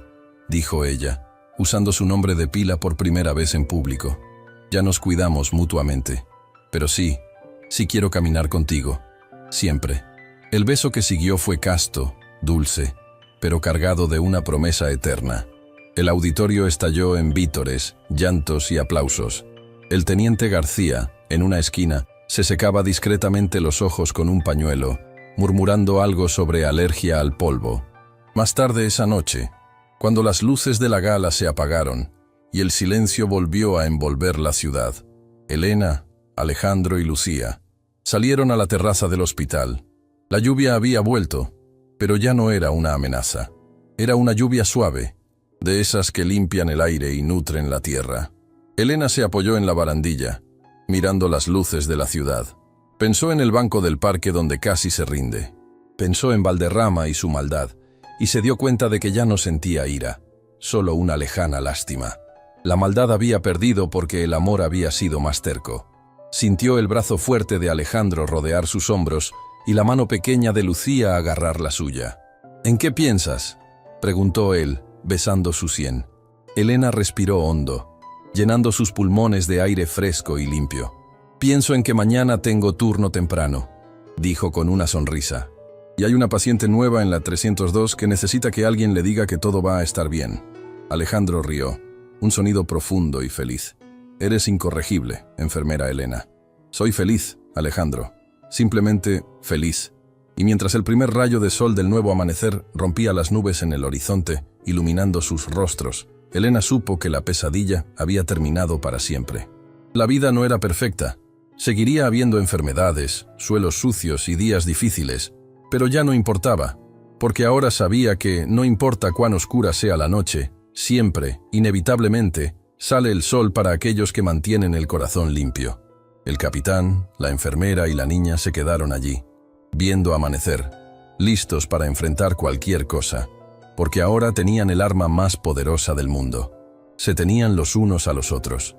dijo ella, usando su nombre de pila por primera vez en público. «Ya nos cuidamos mutuamente. Pero sí quiero caminar contigo, siempre». El beso que siguió fue casto, dulce, pero cargado de una promesa eterna. El auditorio estalló en vítores, llantos y aplausos. El teniente García, en una esquina, se secaba discretamente los ojos con un pañuelo, murmurando algo sobre alergia al polvo. Más tarde esa noche, cuando las luces de la gala se apagaron y el silencio volvió a envolver la ciudad, Elena, Alejandro y Lucía salieron a la terraza del hospital. La lluvia había vuelto, pero ya no era una amenaza. Era una lluvia suave, de esas que limpian el aire y nutren la tierra. Elena se apoyó en la barandilla, mirando las luces de la ciudad. Pensó en el banco del parque donde casi se rinde. Pensó en Valderrama y su maldad, y se dio cuenta de que ya no sentía ira, solo una lejana lástima. La maldad había perdido porque el amor había sido más terco. Sintió el brazo fuerte de Alejandro rodear sus hombros y la mano pequeña de Lucía agarrar la suya. «¿En qué piensas?», preguntó él, besando su sien. Elena respiró hondo, llenando sus pulmones de aire fresco y limpio. «Pienso en que mañana tengo turno temprano», dijo con una sonrisa. «Y hay una paciente nueva en la 302 que necesita que alguien le diga que todo va a estar bien». Alejandro rió, un sonido profundo y feliz. «Eres incorregible, enfermera Elena». «Soy feliz, Alejandro. Simplemente feliz». Y mientras el primer rayo de sol del nuevo amanecer rompía las nubes en el horizonte, iluminando sus rostros, Elena supo que la pesadilla había terminado para siempre. La vida no era perfecta. Seguiría habiendo enfermedades, suelos sucios y días difíciles, pero ya no importaba, porque ahora sabía que, no importa cuán oscura sea la noche, siempre, inevitablemente, sale el sol para aquellos que mantienen el corazón limpio. El capitán, la enfermera y la niña se quedaron allí, viendo amanecer, listos para enfrentar cualquier cosa, porque ahora tenían el arma más poderosa del mundo. Se tenían los unos a los otros.